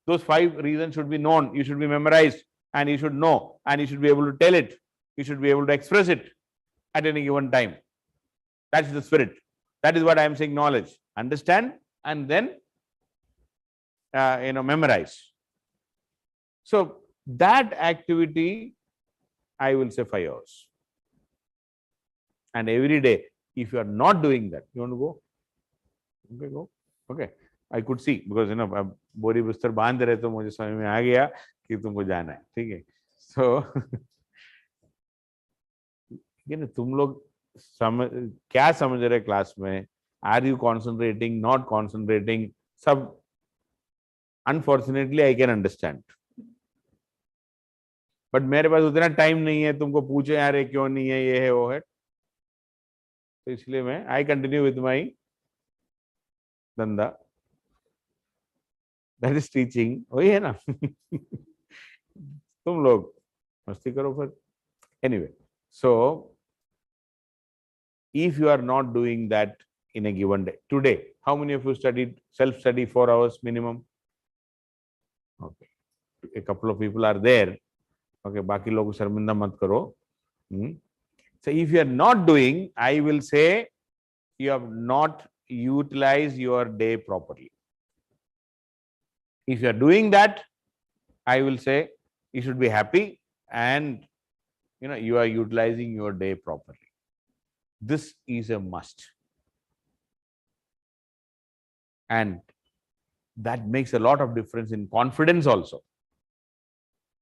Those 5 reasons should be known. You should be memorized, and you should know, and you should be able to tell it. You should be able to express it at any given time. That's the spirit. That is what I am saying. Knowledge, understand, and then memorize. So that activity, I will say 5 hours. And every day, if you are not doing that, you want to go? Okay, go. Okay. I could see, because बोरी बिस्तर बांध रहे तो मुझे समझ में आ गया कि तुमको जाना है, ठीक है. So तुम लोग क्या समझ रहे क्लास में? Are you concentrating, not concentrating? सब unfortunately I can understand. But मेरे पास उतना टाइम नहीं है तुमको पूछे यार ये क्यों नहीं है, ये है वो है. तो इसलिए मैं आई कंटिन्यू विद माई धंधा. That is teaching. वही है ना. तुम लोग मस्ती करो फिर. Anyway, so if you are not doing that in a given day, today, how many of you studied self-study 4 hours minimum? Okay, a couple of people are there. Okay, बाकी लोग शर्मिंदा मत करो. So if you are not doing, I will say you have not utilized your day properly. If you are doing that, I will say you should be happy and you are utilizing your day properly. This is a must. And that makes a lot of difference in confidence also.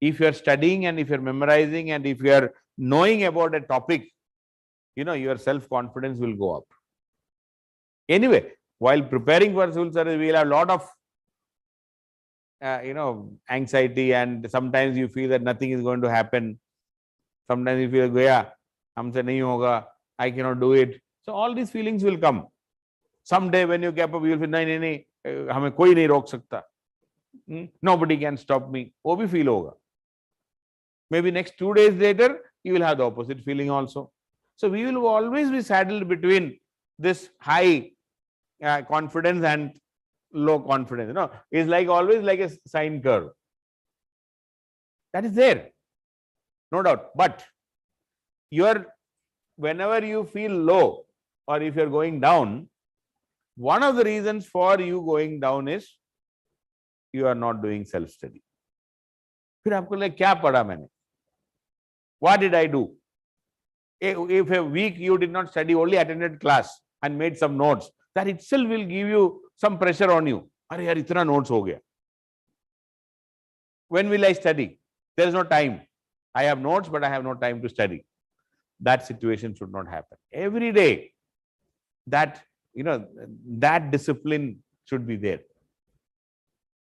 If you are studying and if you are memorizing and if you are knowing about a topic, your self-confidence will go up. Anyway, while preparing for civil service, we will have a lot of anxiety, and sometimes you feel that nothing is going to happen. Sometimes you feel, yeah, humse nahi hoga, I cannot do it. So all these feelings will come. Someday when you get up, you will feel, nahi, hame koi nahi rok sakta. Nobody can stop me. वो भी feel होगा. Maybe next 2 days later, you will have the opposite feeling also. So we will always be saddled between this high confidence and low confidence. It's like always like a sine curve. That is there, no doubt. But whenever you feel low or if you're going down, one of the reasons for you going down is you are not doing self-study. फिर आपको लगे क्या पढ़ा मैंने? What did I do? If a week you did not study, only attended class and made some notes, that itself will give you some pressure on you. अरे यार इतना notes हो गया. When will I study? There is no time. I have notes, but I have no time to study. That situation should not happen. Every day, that discipline should be there.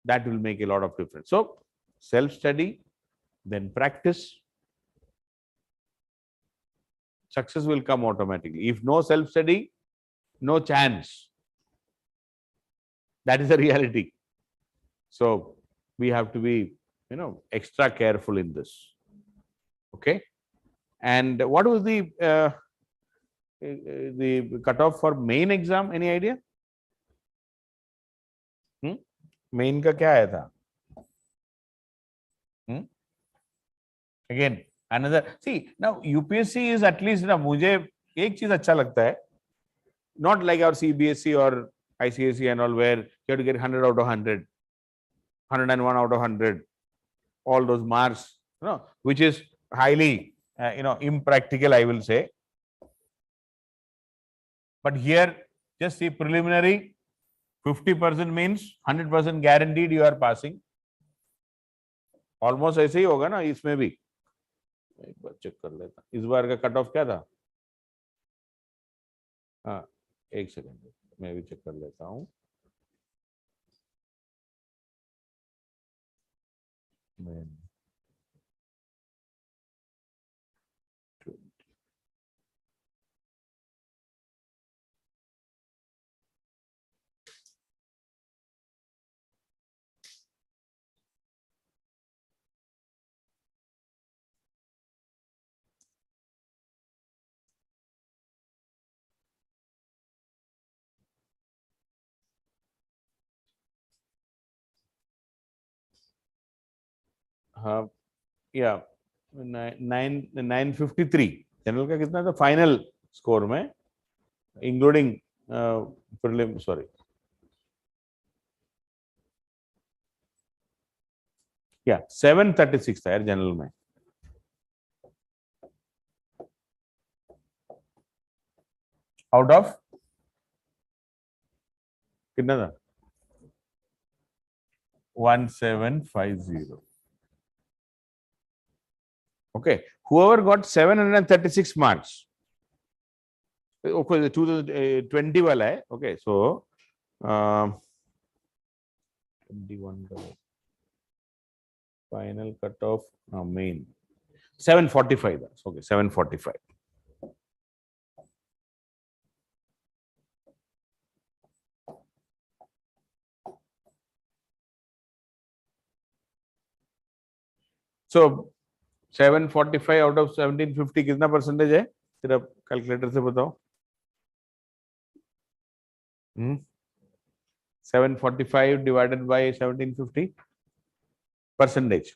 That will make a lot of difference. So, self-study, then practice. Success will come automatically. If no self-study, no chance. That is the reality. So, we have to be, extra careful in this. Okay. And what was the cutoff for main exam? Any idea? Main का क्या आया था? Again, another. See, now UPSC is at least मुझे एक चीज अच्छा लगता है. Not like our CBSE or ICSE and all, where you have to get 100 out of 100, 101 out of 100, all those marks, which is highly, impractical, I will say. But here, just see preliminary, 50% means 100% guaranteed you are passing. Almost ऐसे ही होगा ना इसमें भी. एक बार check कर लेता. इस बार का कट ऑफ क्या था? हाँ, एक सेकंड मैं भी चेक कर लेता हूँ. हाँ, या 953 जनरल का कितना था फाइनल स्कोर में, इंक्लूडिंग प्रीलिम, सॉरी, या 736 था यार जनरल में. आउट ऑफ कितना था? 1750. Okay, whoever got 736 marks, okay, 2020 वाला है. Okay, so 21 final cutoff main 745. Okay, 745. So 745 out of 1750 कितना परसेंटेज है? फिर आप कैलकुलेटर से बताओ. 745 divided by 1750 percentage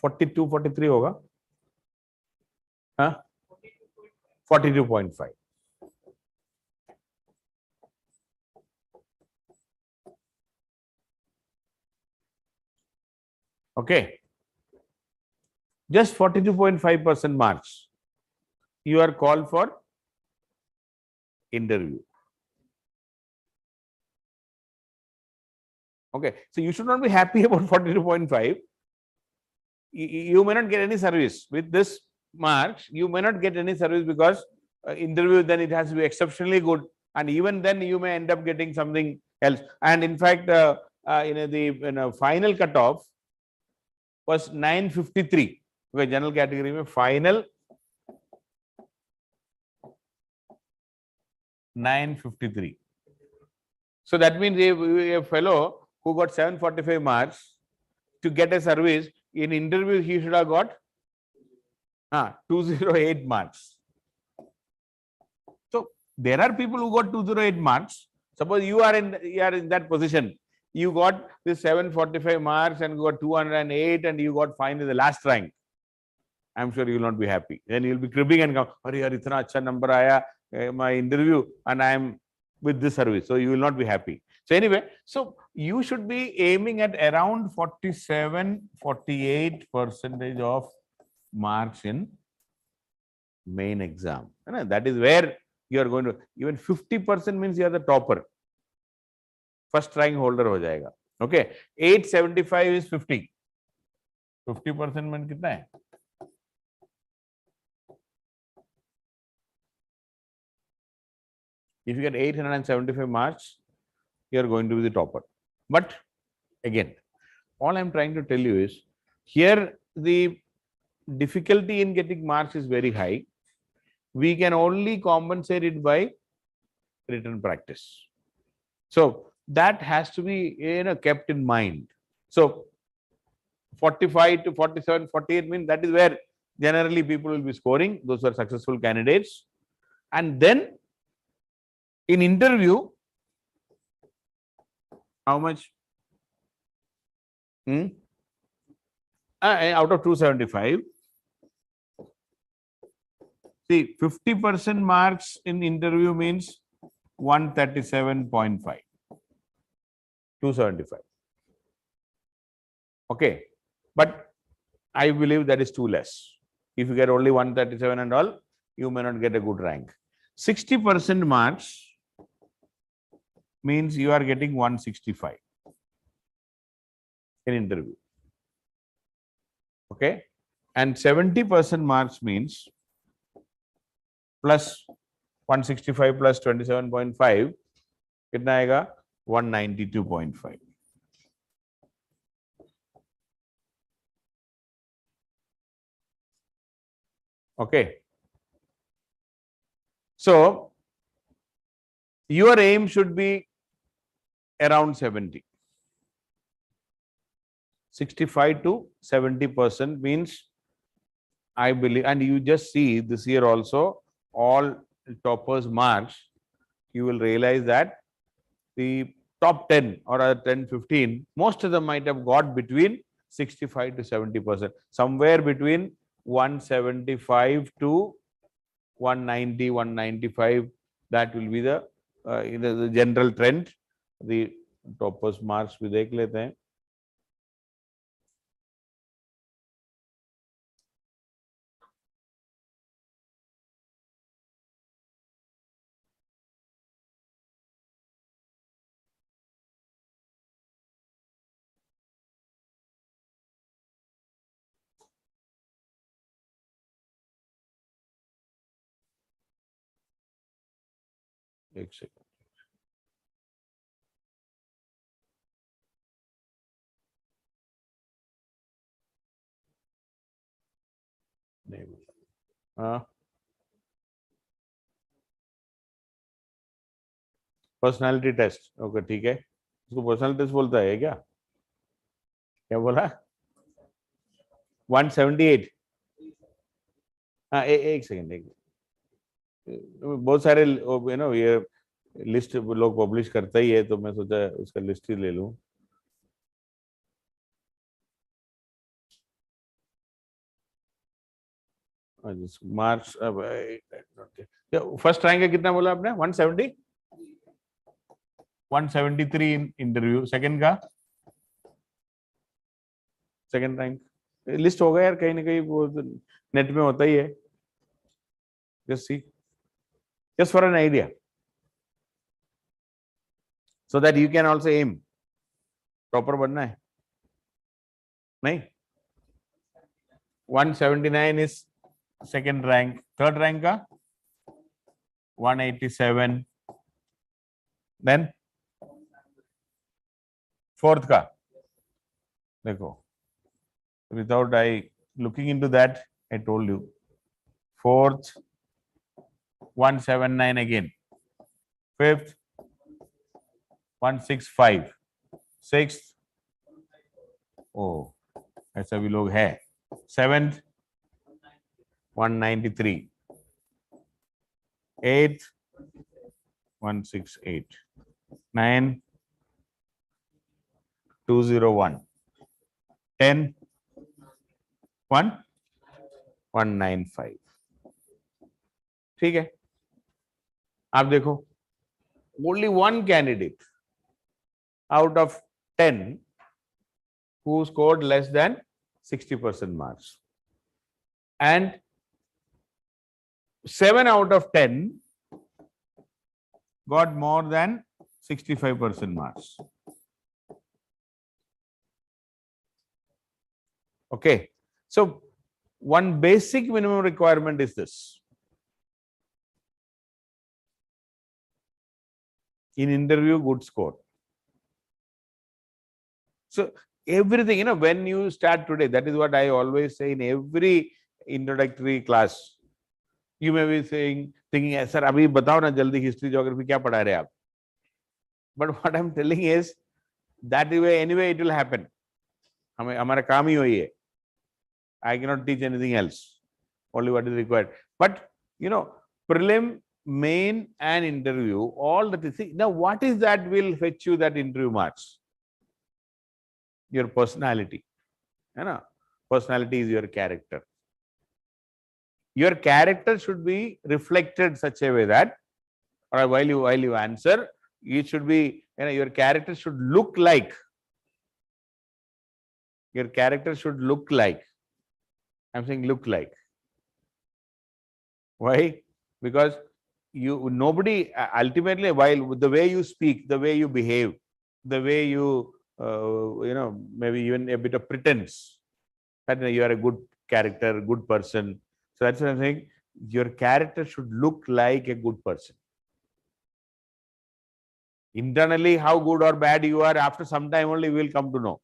42 43 होगा. हाँ 42.5. Okay, just 42.5% marks. You are called for interview. Okay, so you should not be happy about 42.5. You may not get any service with this marks. You may not get any service because interview, then it has to be exceptionally good, and even then you may end up getting something else. And in fact, the final cutoff was 953. Okay, general category में final 953. So that means a fellow who got 745 marks to get a service in interview, he should have got 208 marks. So there are people who got 208 marks. Suppose you are in that position. You got this 745 marks and you got 208 and you got finally the last rank. I'm sure you will not be happy. Then you will be cribbing and come, "Arey yaar, itna acha number aaya my interview and I am with this service." So you will not be happy. So anyway, so you should be aiming at around 47-48% of marks in main exam. And that is where you are going to, even 50% means you are the topper. First rank holder हो जाएगा. Okay, 875 is 50. 50% में कितना है? If you get 875 marks, you are going to be the topper. But again, all I'm trying to tell you is, here the difficulty in getting marks is very high. We can only compensate it by written practice. So that has to be kept in mind. So 45 to 47, 48 means that is where generally people will be scoring. Those are successful candidates. And then in interview, how much? Out of 275, see, 50% marks in interview means 137.5. 275. Okay, but I believe that is too less. If you get only 137 and all, you may not get a good rank. 60% marks means you are getting 165 in interview. Okay, and 70% marks means plus 165 plus 27.5, कितना आएगा? 192.5. Okay, so your aim should be around 70. 65 to 70% means, I believe, and you just see this year also, all toppers marks, you will realize that the top 10 or 10, 15, most of them might have got between 65 to 70%, somewhere between 175 to 190, 195. That will be the general trend. The toppers marks भी देख लेते हैं. एक second. नहीं बोला. हाँ, personality test. Okay, ठीक है. उसको पर्सनालिटी टेस्ट बोलता है क्या? क्या बोला? 178. हाँ एक सेकेंड, बहुत सारे ये लिस्ट लोग पब्लिश करता ही है, तो मैं सोचा उसका लिस्ट ही ले लूं. मार्च फर्स्ट रैंक कितना बोला आपने? 170, 173 इंटरव्यू. सेकंड का सेकंड रैंक लिस्ट होगा यार, कहीं ना कहीं वो नेट में होता ही है. Just see, just for an idea, so that you can also aim. Proper बनना है नहीं. 179 is second rank. Third rank का 187. देन फोर्थ का देखो, without I looking into that, I told you. Fourth 179 again. Fifth 165. Sixth, oh ऐसा भी लोग है. Seventh 193. Eighth 168. 9 201. 10 195. ठीक है. आप देखो, only one candidate out of 10 who scored less than 60% marks, and 7 out of 10 got more than 65% marks. Okay, so one basic minimum requirement is this. In interview, good score. So everything, when you start today, that is what I always say in every introductory class. You may be thinking, sir, abhi batao na jaldi history, geography kya padha rahe aap? But what I'm telling is that way anyway it will happen. हमारा काम ही वही है. I cannot teach anything else. Only what is required. But prelim, main, and interview, all that is. Now, what is that will fetch you that interview marks? Your personality. Personality is your character. Your character should be reflected such a way that, or while you answer, it should be, your character should look like. Your character should look like. I'm saying look like. Why? Because nobody ultimately, while the way you speak, the way you behave, the way you maybe even a bit of pretense that you are a good character, good person. So that's what I'm saying. Your character should look like a good person. Internally, how good or bad you are, after some time only we will come to know.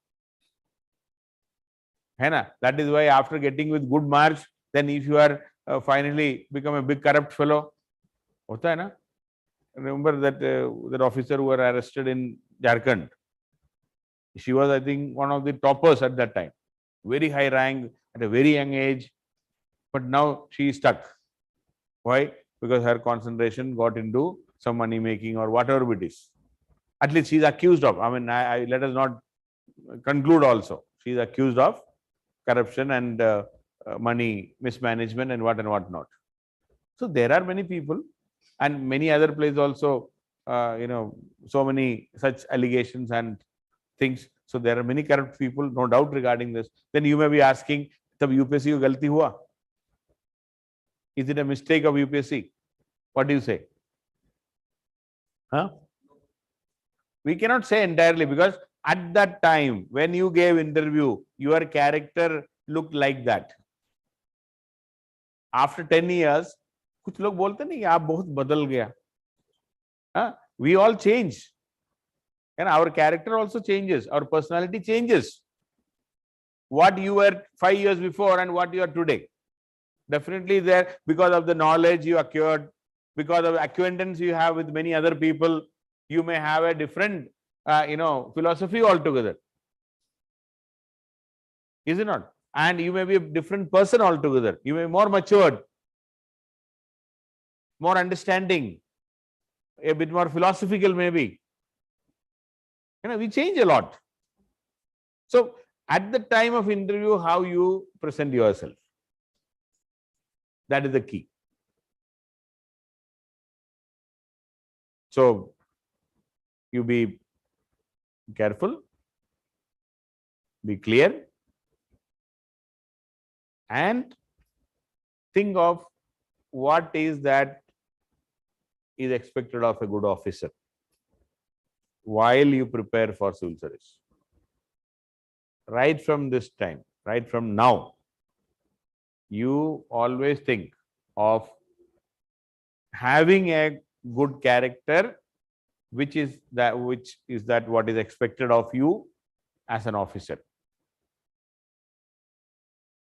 That is why after getting with good marks, then if you are finally become a big corrupt fellow, hota hai na? Remember that that officer who were arrested in Jharkhand. She was, I think, one of the toppers at that time. Very high rank at a very young age, but now she is stuck. Why? Because her concentration got into some money making or whatever it is. At least she is accused of. I mean, let us not conclude also. She is accused of corruption and money mismanagement and what not. So there are many people, and many other places also, so many such allegations and things. So there are many corrupt people, no doubt regarding this. Then you may be asking, tab UPSC ko galti hua? Is it a mistake of UPSC? What do you say? We cannot say entirely, because at that time when you gave interview, your character looked like that. After 10 years, कुछ लोग बोलते नहीं आप बहुत बदल गया. We all change, and our character also changes, our personality changes. What you were 5 years before and what you are today, definitely there, because of the knowledge you acquired, because of acquaintance you have with many other people, you may have a different philosophy altogether. Is it not? and you may be a different person altogether. You may be more matured, more understanding, a bit more philosophical maybe. We change a lot. So at the time of interview, how you present yourself, that is the key. So you be careful, be clear, and think of what is that is expected of a good officer while you prepare for civil service. Right from this time, right from now, you always think of having a good character, which is that what is expected of you as an officer.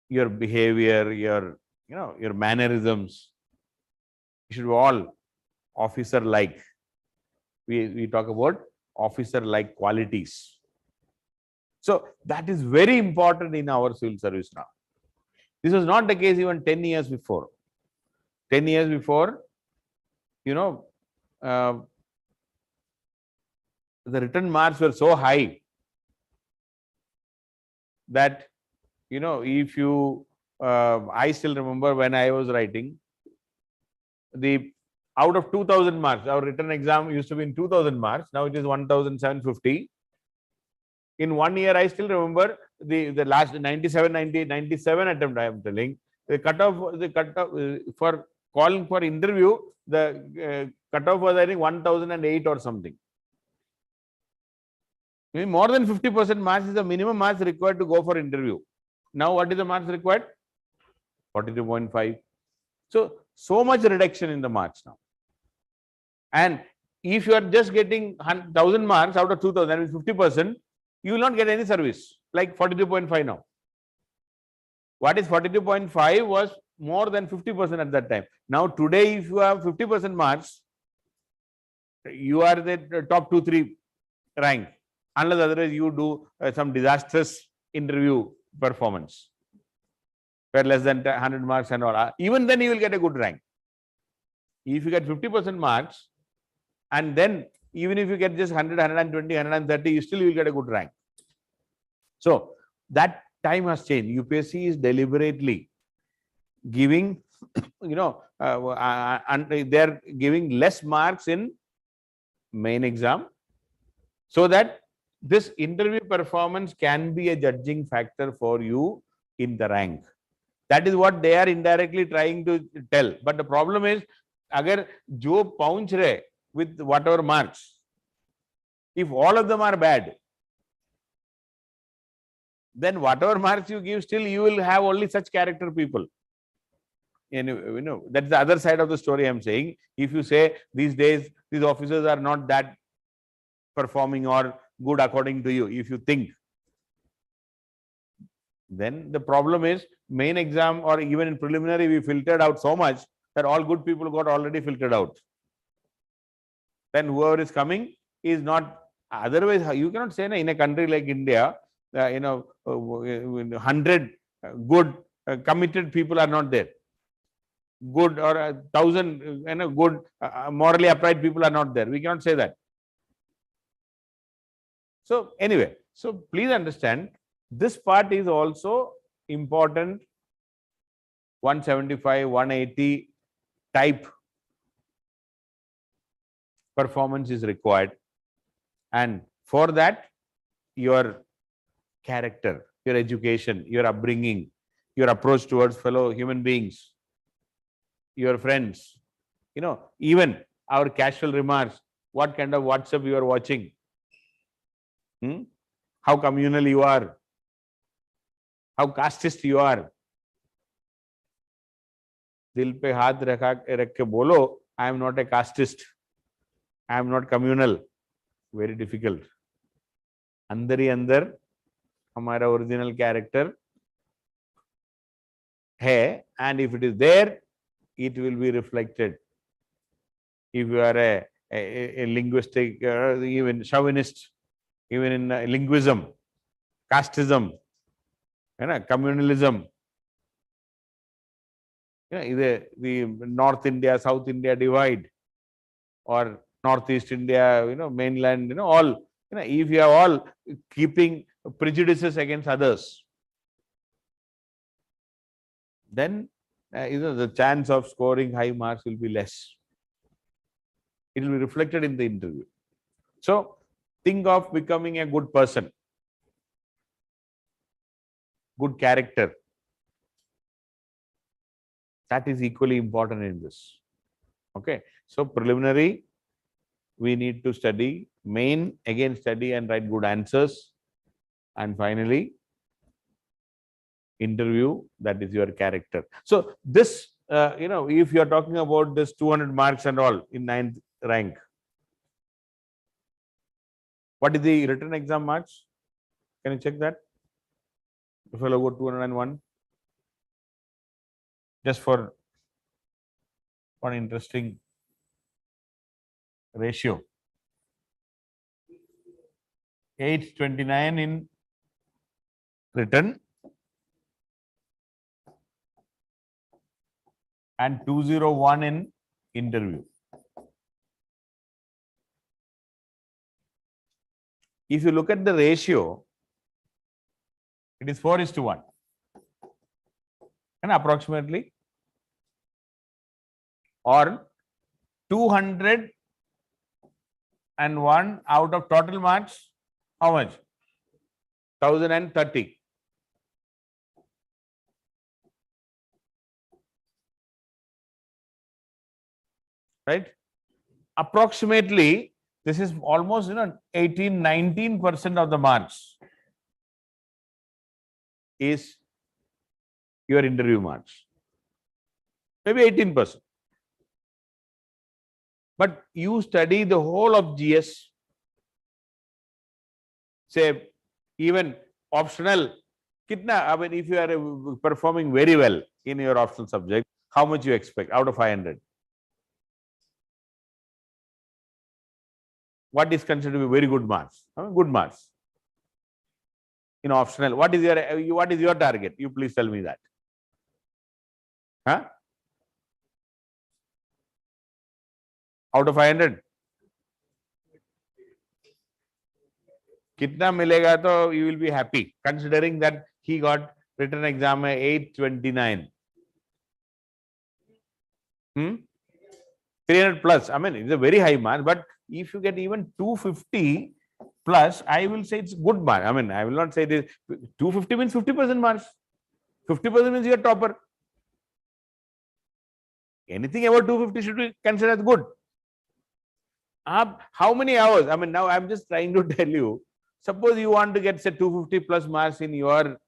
Your behavior, your mannerisms, you should be all officer-like. We talk about officer-like qualities. So that is very important in our civil service now. This was not the case even 10 years before. 10 years before, the written marks were so high that, if you, I still remember when I was writing, out of 2000 marks, our written exam used to be in 2000 marks. Now it is 1750. In 1 year, I still remember the last 97, 98, 97 attempt, I am telling. The cutoff for calling for interview, the cutoff was, I think, 1008 or something. Maybe more than 50% marks is the minimum marks required to go for interview. Now, what is the marks required? 42.5. So much reduction in the marks now. And if you are just getting 1000 marks out of 2000, that means 50%, you will not get any service, like 42.5 now. What is 42.5 was more than 50% at that time. Now, today, if you have 50% marks, you are the top 2-3 rank, unless otherwise you do some disastrous interview performance, where less than 100 marks and all. Even then, you will get a good rank. If you get 50% marks, and then even if you get just 100, 120, 130, you still will get a good rank. So that time has changed. UPSC is deliberately giving, and they are giving less marks in main exam, so that this interview performance can be a judging factor for you in the rank. That is what they are indirectly trying to tell. But the problem is, agar jo paunch rahe with whatever marks, if all of them are bad, then whatever marks you give, still you will have only such character people. And that's the other side of the story I'm saying. If you say these days these officers are not that performing or good according to you, if you think, then the problem is main exam or even in preliminary we filtered out so much that all good people got already filtered out. Then whoever is coming is not. Otherwise, you cannot say in a country like India, 100 good committed people are not there. Good or 1000 good morally upright people are not there. We cannot say that. So anyway, so please understand, this part is also important. 175, 180 type performance is required, and for that your character, your education, your upbringing, your approach towards fellow human beings, your friends, even our casual remarks, what kind of WhatsApp you are watching, how communal you are, how casteist you are. Dil pe haath rakh ke bolo, I am not a casteist, I am not communal. Very difficult. Andar hi andar हमारा original character है, and if it is there, it will be reflected. If you are a linguistic, even chauvinist, even in linguism, casteism, communalism, either the North India, South India divide, or Northeast India, mainland, all, if you are all keeping prejudices against others, then the chance of scoring high marks will be less. It will be reflected in the interview. So think of becoming a good person, good character. That is equally important in this. Okay. So preliminary, we need to study. Main, again study and write good answers. And finally, interview, that is your character. So this, if you are talking about this 200 marks and all in 9th rank, what is the written exam marks? Can you check that? If I go 201, just for one interesting ratio. 829 in written and 201 in interview. If you look at the ratio, it is 4:1. And approximately, or 201 out of total marks, how much? 1030. Right? Approximately, this is almost 18-19% of the marks is your interview marks. Maybe 18%. But you study the whole of GS, say even optional, kitna, I mean, if you are performing very well in your optional subject, how much you expect out of 500? What is considered to be very good marks? Good marks. In optional, what is your target? You please tell me that. Huh? Out of 500? Kitna milega to you will be happy, considering that he got written exam 829. 300 plus. I mean, it's a very high mark, but if you get even 250 plus, I will say it's good mark. I mean, I will not say this. 250 means 50% marks. 50% means you are topper. Anything about 250 should be considered as good. How many hours? I mean, now I'm just trying to tell you, suppose you want to get, say, 250 plus marks in your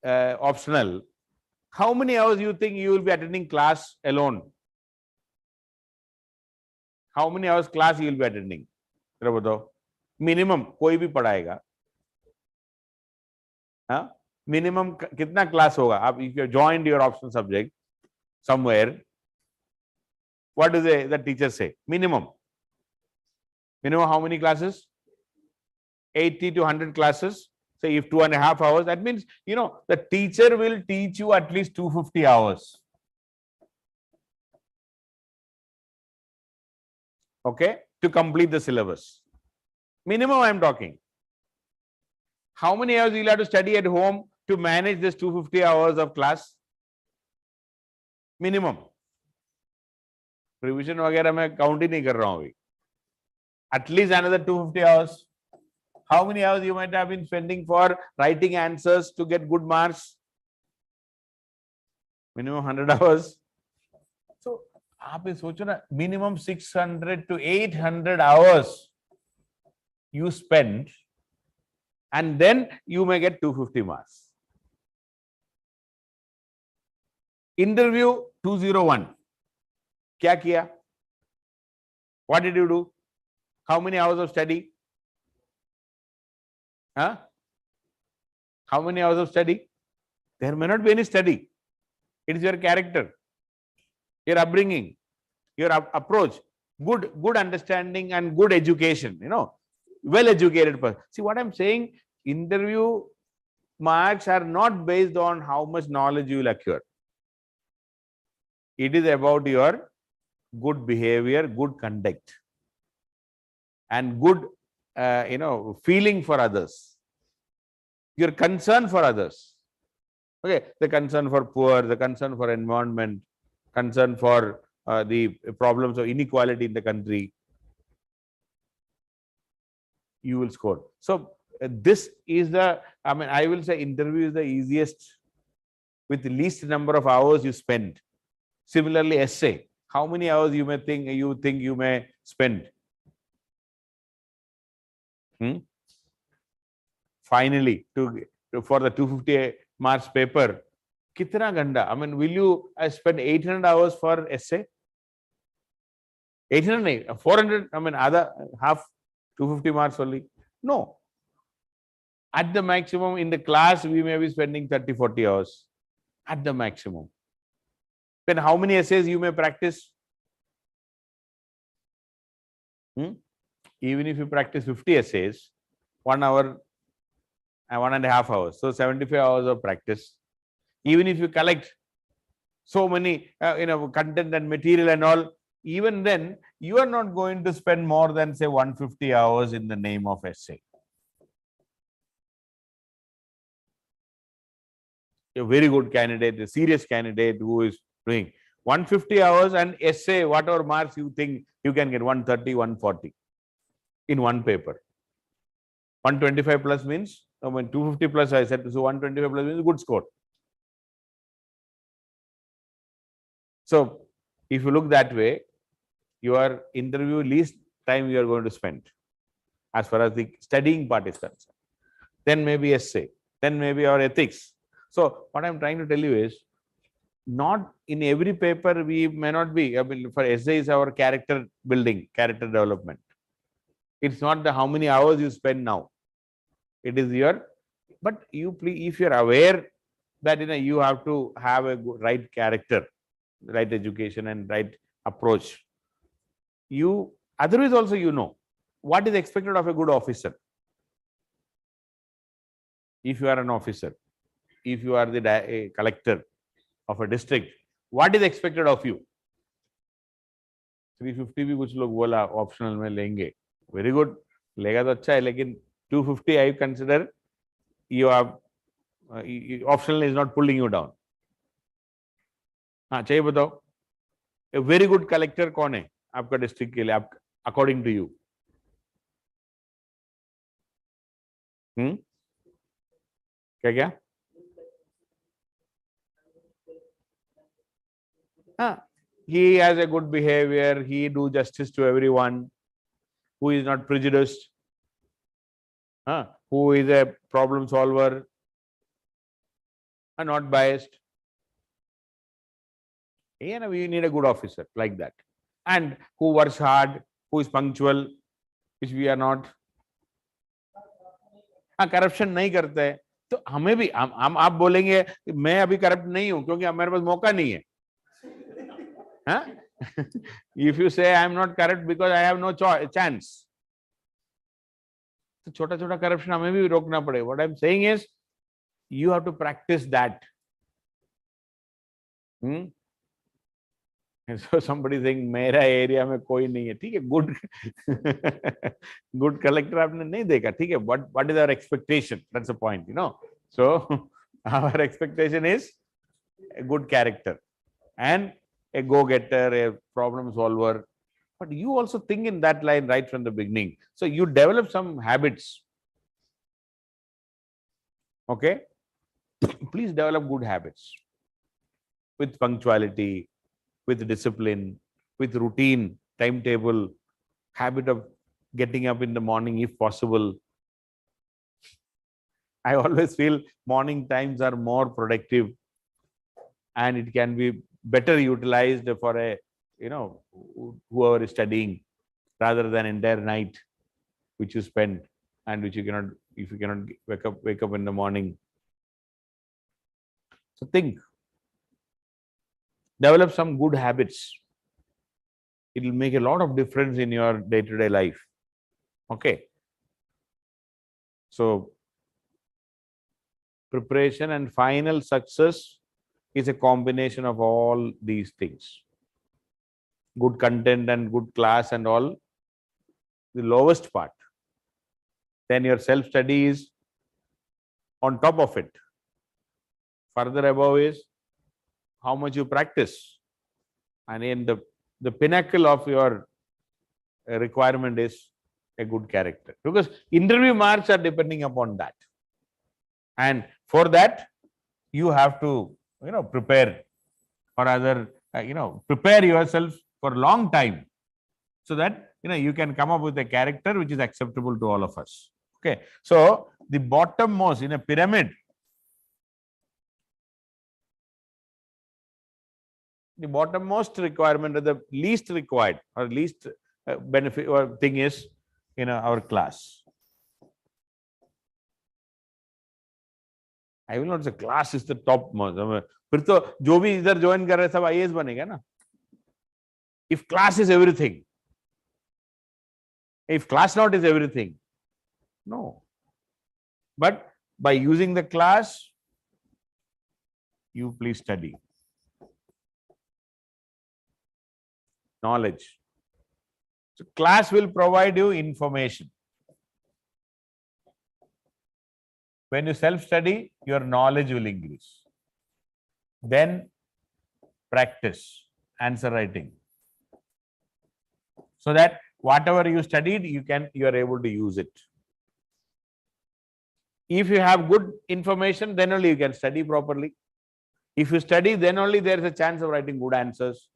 optional. How many hours you think you will be attending class alone? How many hours class you will be attending? Minimum, कोई भी पढ़ाएगा. Minimum कितना class होगा? If you joined your optional subject somewhere, what does the teacher say? Minimum. Minimum how many classes? 80 to 100 classes. Say if 2.5 hours, that means, the teacher will teach you at least 250 hours. Okay, to complete the syllabus. Minimum I am talking. How many hours you will have to study at home to manage this 250 hours of class? Minimum. Revision वगैरह मैं count ही नहीं कर रहा हूँ अभी. At least another 250 hours. How many hours you might have been spending for writing answers to get good marks? Minimum 100 hours. So, आप ये सोचो ना, minimum 600 to 800 hours you spend, and then you may get 250 marks. Interview 201. क्या किया? What did you do? How many hours of study? How many hours of study? There may not be any study. It is your character, your upbringing, your approach, good understanding and good education, well-educated person. See what I'm saying? Interview marks are not based on how much knowledge you will acquire. It is about your good behavior, good conduct, and good, feeling for others. Your concern for others. Okay, the concern for poor, the concern for environment, concern for the problems of inequality in the country. You will score. So this is the, I will say interview is the easiest with the least number of hours you spend. Similarly, essay, how many hours you think you may spend? Finally, for the 250 marks paper, kitna ganda? Will you spend 800 hours for essay? 800, 400, other half 250 marks only? No. At the maximum in the class, we may be spending 30, 40 hours. At the maximum. Then how many essays you may practice? Even if you practice 50 essays, 1 hour and 1.5 hours. So 75 hours of practice. Even if you collect so many, content and material and all, even then, you are not going to spend more than, say, 150 hours in the name of essay. A very good candidate, a serious candidate who is doing 150 hours and essay, whatever marks you think you can get, 130, 140 in one paper. 125 plus means, 250 plus I said, so 125 plus means good score. So if you look that way, your interview least time you are going to spend as far as the studying part is concerned. Then maybe essay, then maybe our ethics. So what I'm trying to tell you is, not in every paper we may not be, for essay is our character building, character development. It's not the how many hours you spend now. It is your, but you please, if you're aware that you have to have a good, right character, right education and right approach, you otherwise also what is expected of a good officer. If you are an officer, if you are the collector of a district, what is expected of you? 350 भी कुछ लोग बोला optional में लेंगे, very good, लेगा तो अच्छा है, लेकिन 250 I consider you have optional is not pulling you down. हाँ चाहिए बताओ, a very good collector कौन है आपका डिस्ट्रिक्ट के लिए, according to you? क्या? He has a good behavior, he do justice to everyone, who is not prejudiced, who is a problem solver, not biased. We need a good officer like that, and who works hard, who is punctual, which we are not. Corruption नहीं करते हैं, तो हमें भी हम आप बोलेंगे मैं अभी करप्ट नहीं हूं क्योंकि मेरे पास मौका नहीं है. If you say I am not corrupt because I have no chance, तो छोटा छोटा करप्शन हमें भी रोकना पड़ेगा. What I am saying is, you have to practice that. And so somebody saying मेरा एरिया में कोई नहीं है, ठीक है, good collector आपने नहीं देखा, ठीक है, what is our expectation? That's the point, So our expectation is a good character and a go-getter, a problem solver. But you also think in that line right from the beginning. So you develop some habits. Okay? Please develop good habits with punctuality, with discipline, with routine, timetable, habit of getting up in the morning if possible. I always feel morning times are more productive and it can be better utilized for a, whoever is studying, rather than entire night which you spend and which you cannot, if you cannot wake up in the morning. So think. Develop some good habits. It will make a lot of difference in your day-to-day life. Okay. So preparation and final success is a combination of all these things. Good content and good class and all, the lowest part. Then your self-study is on top of it. Further above is how much you practice. And in the pinnacle of your requirement is a good character. Because interview marks are depending upon that. And for that, you have to, prepare, or rather, prepare yourself for a long time, so that, you can come up with a character which is acceptable to all of us. Okay. So the bottommost in a pyramid, the bottommost requirement, or the least required or least benefit or thing is, our class. I will not say class is the topmost. फिर तो जो भी इधर join कर रहे सब IAS बनेगा ना. If class is everything, if class not is everything, no. But by using the class, you please study. Knowledge. So class will provide you information. When you self-study, your knowledge will increase. Then practice answer writing, so that whatever you studied, you are able to use it. If you have good information, then only you can study properly. If you study, then only there is a chance of writing good answers.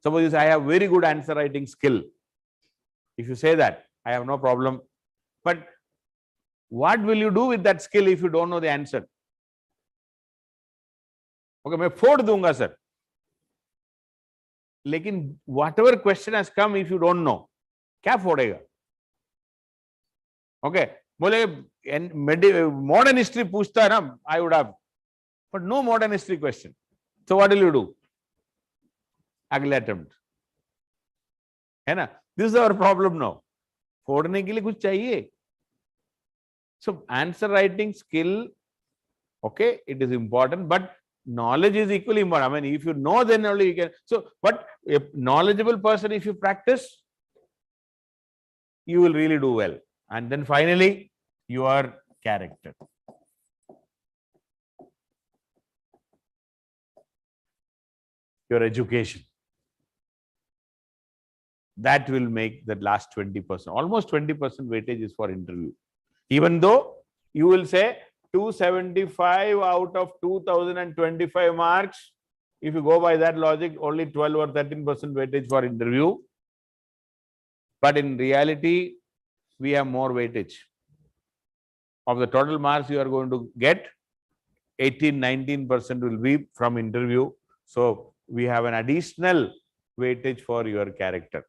Suppose you say, I have very good answer writing skill. If you say that, I have no problem. But what will you do with that skill if you don't know the answer? Okay, मैं फोड़ दूंगा sir. लेकिन whatever question has come, if you don't know, क्या फोड़ेगा? Okay, बोले modern history पूछता है ना, I would have, but no modern history question. So what will you do? अगले attempt, है ना? This is our problem now. फोड़ने के लिए कुछ चाहिए. So answer writing skill, okay, it is important, but knowledge is equally important. I mean, if you know, then only you can. So, but a knowledgeable person, if you practice, you will really do well. And then finally, your character. Your education. That will make the last 20%. Almost 20% weightage is for interview. Even though you will say 275 out of 2025 marks, if you go by that logic, only 12 or 13% weightage for interview. But in reality, we have more weightage. Of the total marks you are going to get, 18-19% will be from interview. So we have an additional weightage for your character,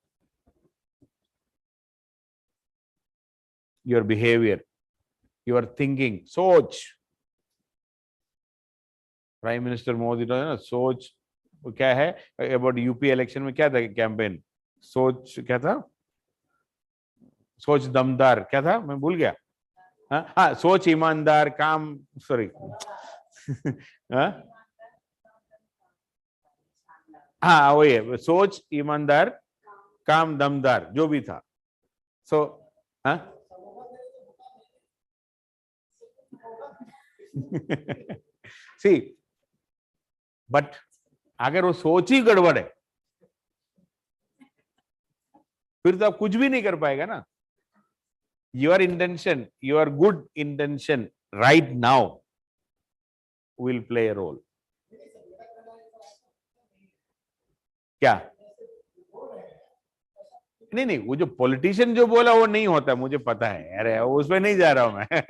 your behavior, your thinking. Soch. Prime Minister Modi ने ना सोच क्या है about UP election में क्या था campaign? सोच क्या था? सोच दमदार क्या था? मैं भूल गया. हाँ, सोच ईमानदार काम sorry. हाँ वही है, सोच ईमानदार काम दमदार जो भी था. So हाँ. See, but अगर वो सोच ही गड़बड़ है, फिर तो आप कुछ भी नहीं कर पाएगा ना. Your intention, your good intention right now will play a role. क्या? नहीं, वो जो politician जो बोला वो नहीं होता, मुझे पता है. अरे उसमें नहीं जा रहा हूं मैं.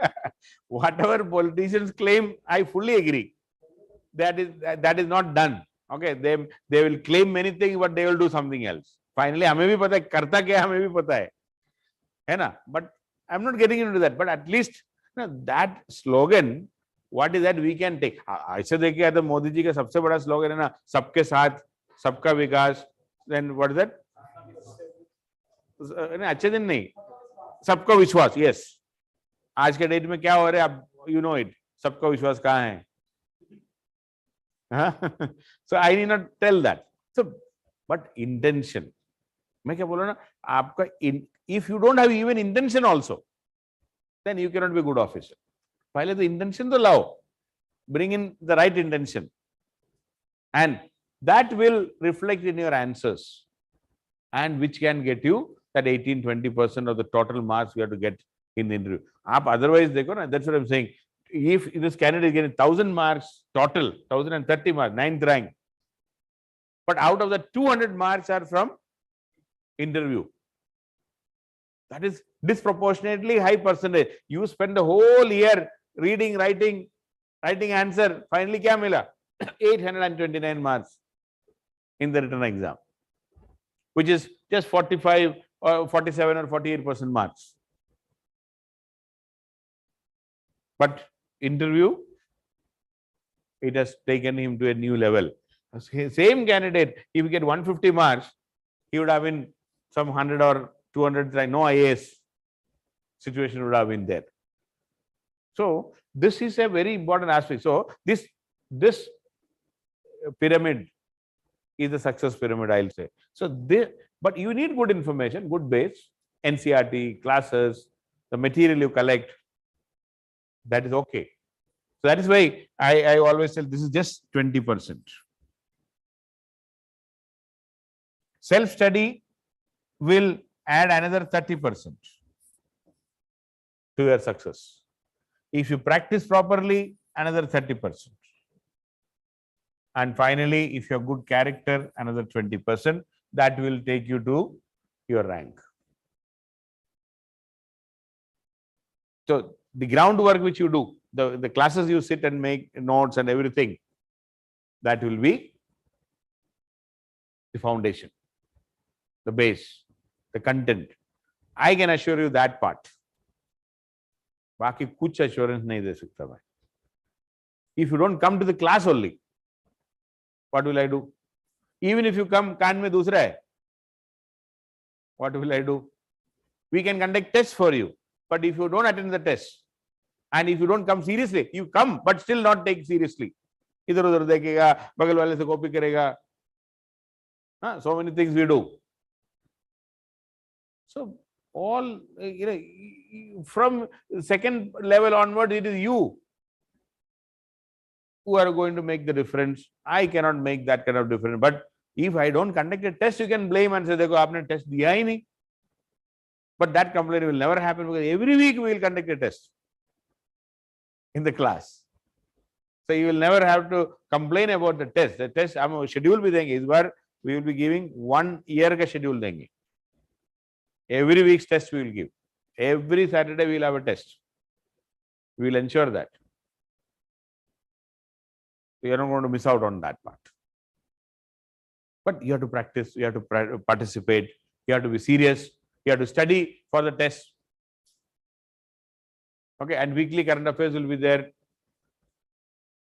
Whatever politicians claim, I fully agree. That is not done. Okay, they will claim many things, but they will do something else. Finally, हमें भी पता है करता क्या हमें भी पता है ना? But I'm not getting into that. But at least that slogan, what is that we can take? ऐसे देखिए तो मोदी जी का सबसे बड़ा slogan है ना, सबके साथ सबका विकास. Then what is that? अच्छे दिन नहीं, सबका विश्वास. Yes. आज के डेट में क्या हो रहा है, आप you know it. सबका विश्वास कहाँ है? So I need not tell that. So, but intention. मैं क्या बोल रहा हूँ ना, आपका if you don't have even intention also, then you cannot be good officer. पहले तो intention तो लाओ, bring in the right intention, and that will reflect in your answers, and which can get you that 18-20% of the total marks you have to get in the interview. आप otherwise देखो ना, that's what I'm saying. If this candidate is getting 1000 marks total, 1030 marks, 9th rank, but out of the 200 marks are from interview. That is disproportionately high percentage. You spend the whole year reading, writing answer. Finally, क्या मिला? 829 marks in the written exam, which is just 45 or 47 or 48% marks. But interview, it has taken him to a new level. Same candidate, if he get 150 marks, he would have been some 100 or 200, like no IAS situation would have been there. So this is a very important aspect. So this pyramid is the success pyramid, I'll say. So but you need good information, good base, NCERT, classes, the material you collect, that is okay. So that is why I always tell this is just 20%. Self-study will add another 30% to your success. If you practice properly, another 30%. And finally, if you have good character, another 20%. That will take you to your rank. So the groundwork which you do, the classes you sit and make notes and everything, that will be the foundation, the base, the content. I can assure you that part. बाकी कुछ assurance नहीं दे सकता मैं. If you don't come to the class only, what will I do? Even if you come, कान में दूसरा है, what will I do? We can conduct tests for you, but if you don't attend the test, and if you don't come seriously, you come, but still not take seriously. इधर उधर देखेगा, बगल वाले से copy करेगा. So many things we do. So all, from second level onward, it is you who are going to make the difference. I cannot make that kind of difference. But if I don't conduct a test, you can blame and say, देखो आपने test दिया ही नहीं. But that complaint will never happen because every week we will conduct a test in the class. So you will never have to complain about the test. The test, हम schedule भी देंगे. इस बार we will be giving 1 year का schedule देंगे. Every week's test we will give. Every Saturday we will have a test. We will ensure that. You are not going to miss out on that part. But you have to practice, you have to participate, you have to be serious, you have to study for the test. Okay, and weekly current affairs will be there.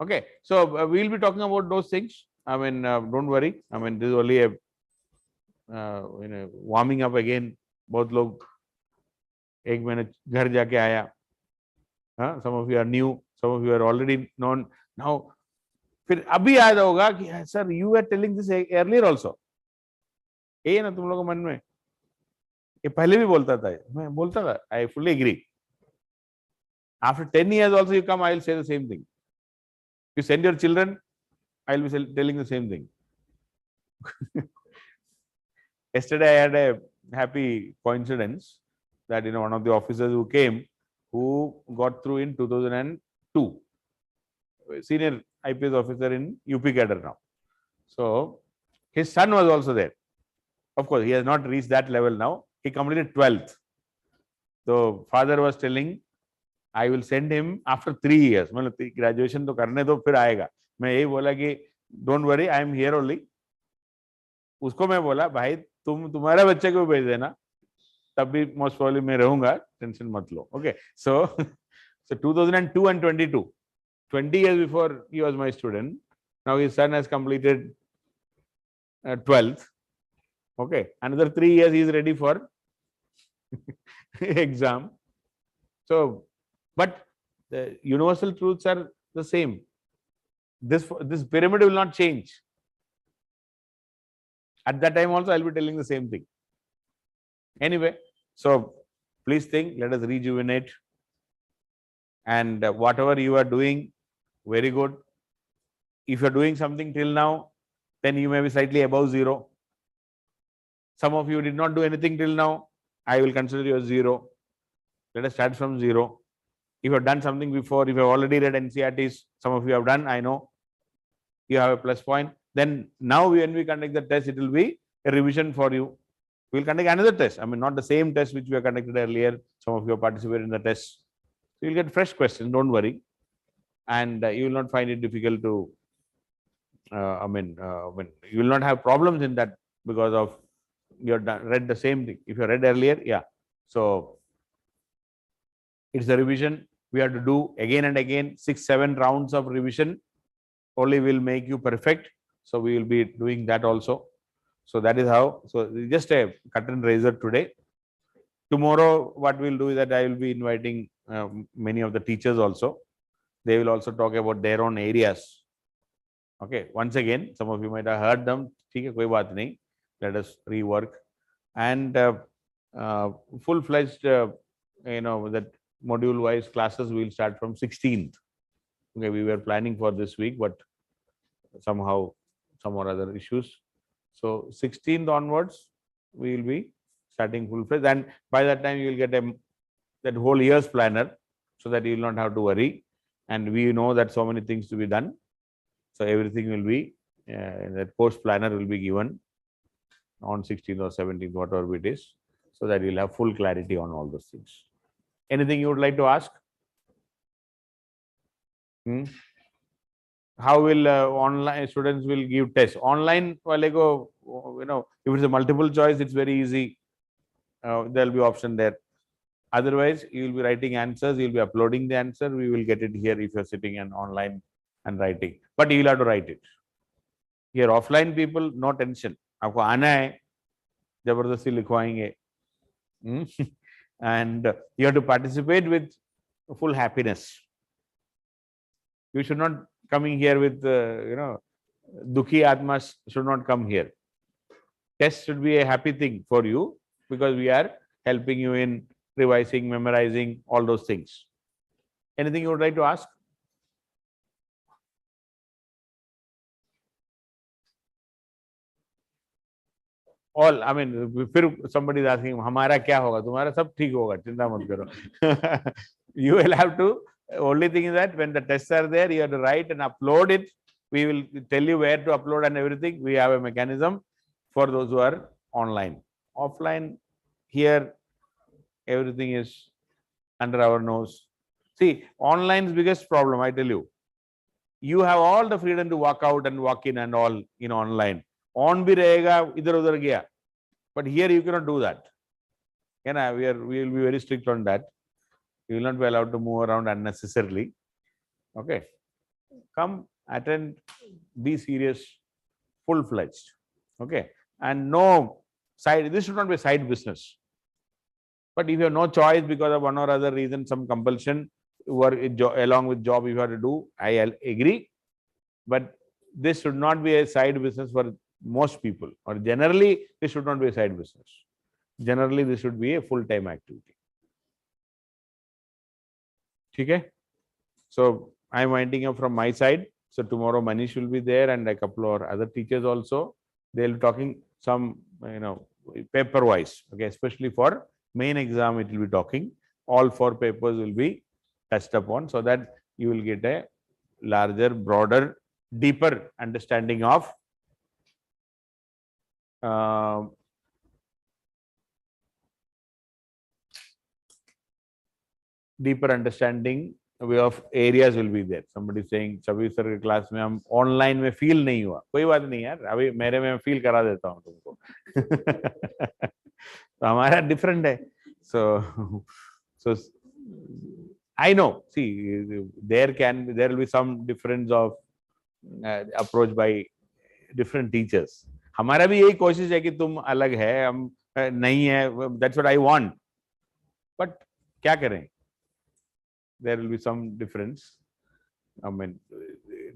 Okay, so we will be talking about those things. I mean, don't worry. I mean, this is only a warming up again. बहुत लोग एक महीने घर जाके आया. Some of you are new, some of you are already known. Now, फिर अभी याद होगा कि sir, you were telling this earlier also. ये ना तुम लोगों के मन में, ये पहले भी बोलता था, मैं बोलता था. I fully agree. After 10 years also you come, I will say the same thing. You send your children, I will be telling the same thing. Yesterday I had a happy coincidence that one of the officers who came, who got through in 2002, senior IPS officer in UP cadre now. So his son was also there. Of course, he has not reached that level now. He completed 12th. So father was telling, I will send him after 3 years. मतलब graduation तो करने दो फिर आएगा. मैं यही बोला कि don't worry, I am here only. उसको मैं बोला भाई तुम्हारे बच्चे को भेज देना, तब भी most probably मैं रहूंगा, टेंशन मत लो. Okay, so 2002 and 22, 20 years before he was my student. Now his son has completed 12th. Okay, another 3 years he is ready for exam. So, but The universal truths are the same. This pyramid will not change. At that time also, I'll be telling the same thing. Anyway, so please think, let us rejuvenate. And whatever you are doing, very good. If you're doing something till now, then you may be slightly above 0. Some of you did not do anything till now, I will consider you as 0. Let us start from 0. If you have done something before, if you have already read NCERTs, some of you have done, I know, you have a plus point. Then now when we conduct the test, it will be a revision for you. We will conduct another test. I mean, not the same test which we have conducted earlier. Some of you have participated in the test. So you will get fresh questions, don't worry. And you will not find it difficult to, you will not have problems in that because of you have read the same thing. If you read earlier, yeah. So it's a revision. We have to do again and again, 6-7 rounds of revision only will make you perfect. So we will be doing that also. So that is how. So just a cut and razor today. Tomorrow, what we'll do is that I will be inviting many of the teachers also. They will also talk about their own areas. Okay. Once again, some of you might have heard them. ठीक है, कोई बात नहीं. Let us rework. And full-fledged, that module-wise classes will start from 16th. Okay, we were planning for this week, but somehow some or other issues. So 16th onwards, we will be starting full-fledged, and by that time you will get that whole year's planner, so that you will not have to worry. And we know that so many things to be done, so everything will be that course planner will be given on 16th or 17th, whatever it is, so that you'll have full clarity on all those things. Anything you would like to ask? How will online students will give tests? Online, if it's a multiple choice, it's very easy. There'll be option there. Otherwise, you will be writing answers. You'll be uploading the answer. We will get it here if you're sitting and online and writing. But you'll have to write it. Here, offline people, no tension. आपको आना है, जबरदस्ती लिखवाएंगे. And you have to participate with full happiness. You should not coming here with dukhi atmas should not come here. Test should be a happy thing for you because we are helping you in revising, memorizing, all those things. Anything you would like to ask? All, I mean, फिर somebody is asking, हमारा क्या होगा? तुम्हारा सब ठीक होगा, चिंता मत करो. You will have to. Only thing is that when the tests are there, you have to write and upload it. We will tell you where to upload and everything. We have a mechanism for those who are online. Offline, here, everything is under our nose. See, online's biggest problem, I tell you. You have all the freedom to walk out and walk in and all in online. On bhi rahega, idhar udhar gaya. But here you cannot do that. We will be very strict on that. You will not be allowed to move around unnecessarily. Okay. Come, attend, be serious, full-fledged. Okay. And no side, this should not be a side business. But if you have no choice because of one or other reason, some compulsion, along with job you have to do, I agree. But this should not be a side business for most people. Or generally, this should not be a side business. Generally, this should be a full-time activity. Okay? So I'm winding up from my side. So tomorrow Manish will be there and a couple of other teachers also. They'll be talking some, paper wise. Okay, especially for main exam, it will be talking. All 4 papers will be touched upon so that you will get a larger, broader, deeper understanding of deeper understanding of areas will be there. Somebody saying सभी sir के class में हम online में feel नहीं हुआ. कोई बात नहीं यार, अभी मेरे में फील करा देता हूँ तुमको. तो हमारा डिफरेंट है. So I know. See, there will be some difference of approach by different teachers. हमारा भी यही कोशिश है कि तुम अलग है, हम नहीं है. That's what I want. But क्या करें? there will be some difference. I mean,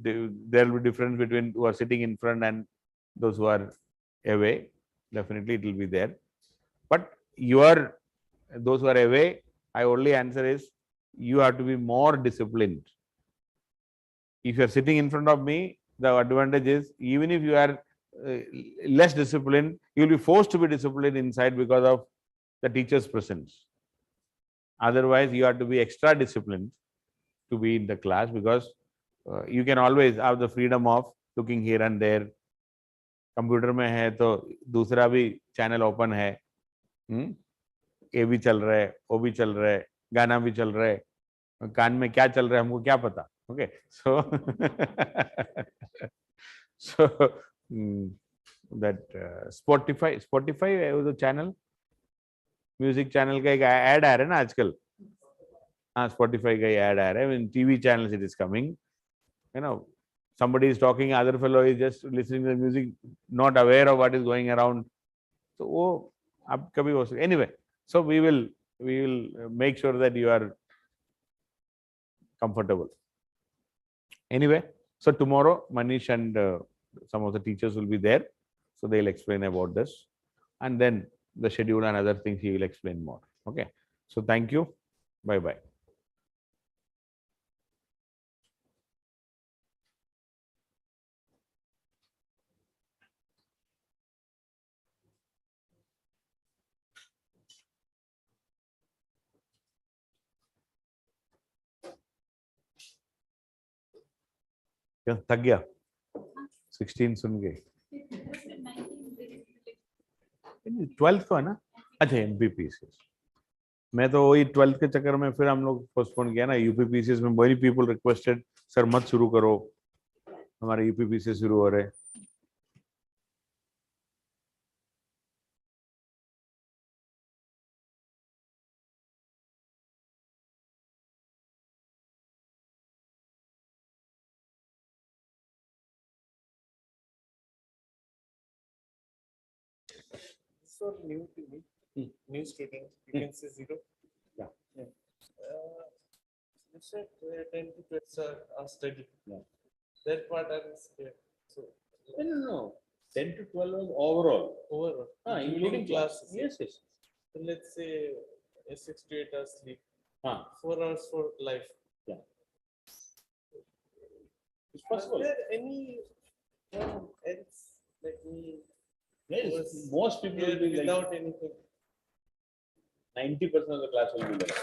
there will be difference between who are sitting in front and those who are away. Definitely it will be there. But those who are away, I only answer is you have to be more disciplined. If you are sitting in front of me, the advantage is even if you are less disciplined, you will be forced to be disciplined inside because of the teacher's presence. Otherwise, you have to be extra disciplined to be in the class because you can always have the freedom of looking here and there. Computer में है तो दूसरा भी channel open है, ये भी चल रहा है, वो भी चल रहा है, गाना भी चल रहा है, कान में क्या चल रहा है हमको क्या पता. Okay, so so that Spotify was a channel, music channel का एक ऐड आ रहा है ना आजकल. हाँ, Spotify का ऐड आ रहा है. In TV channels it is coming. You know, somebody is talking, other fellow is just listening to the music, not aware of what is going around. So वो अब कभी हो सकता. Anyway, so we will make sure that you are comfortable. Anyway, so tomorrow Manish and some of the teachers will be there, so they'll explain about this, and then the schedule and other things he will explain more. Okay, so thank you. Bye bye. थक गया 16 सुन के 12th को है ना. अच्छा, MPPCS. मैं तो वही 12th के चक्कर में फिर हम लोग पोस्टपोन किया ना. UPPCS में many people requested, सर मत शुरू करो, हमारे UPPCS शुरू हो रहे. So new to me, new student, you can say 0. Yeah. Let's say 10 to 12 are study. Yeah. That part I was scared. So No. 10 to 12 was overall. including classes. Yes. So let's say 6 to 8 hours sleep. 4 hours for life. Yeah. It's Is possible. there any else like me? Yes, most people will be without anything. 90% of the class will be like.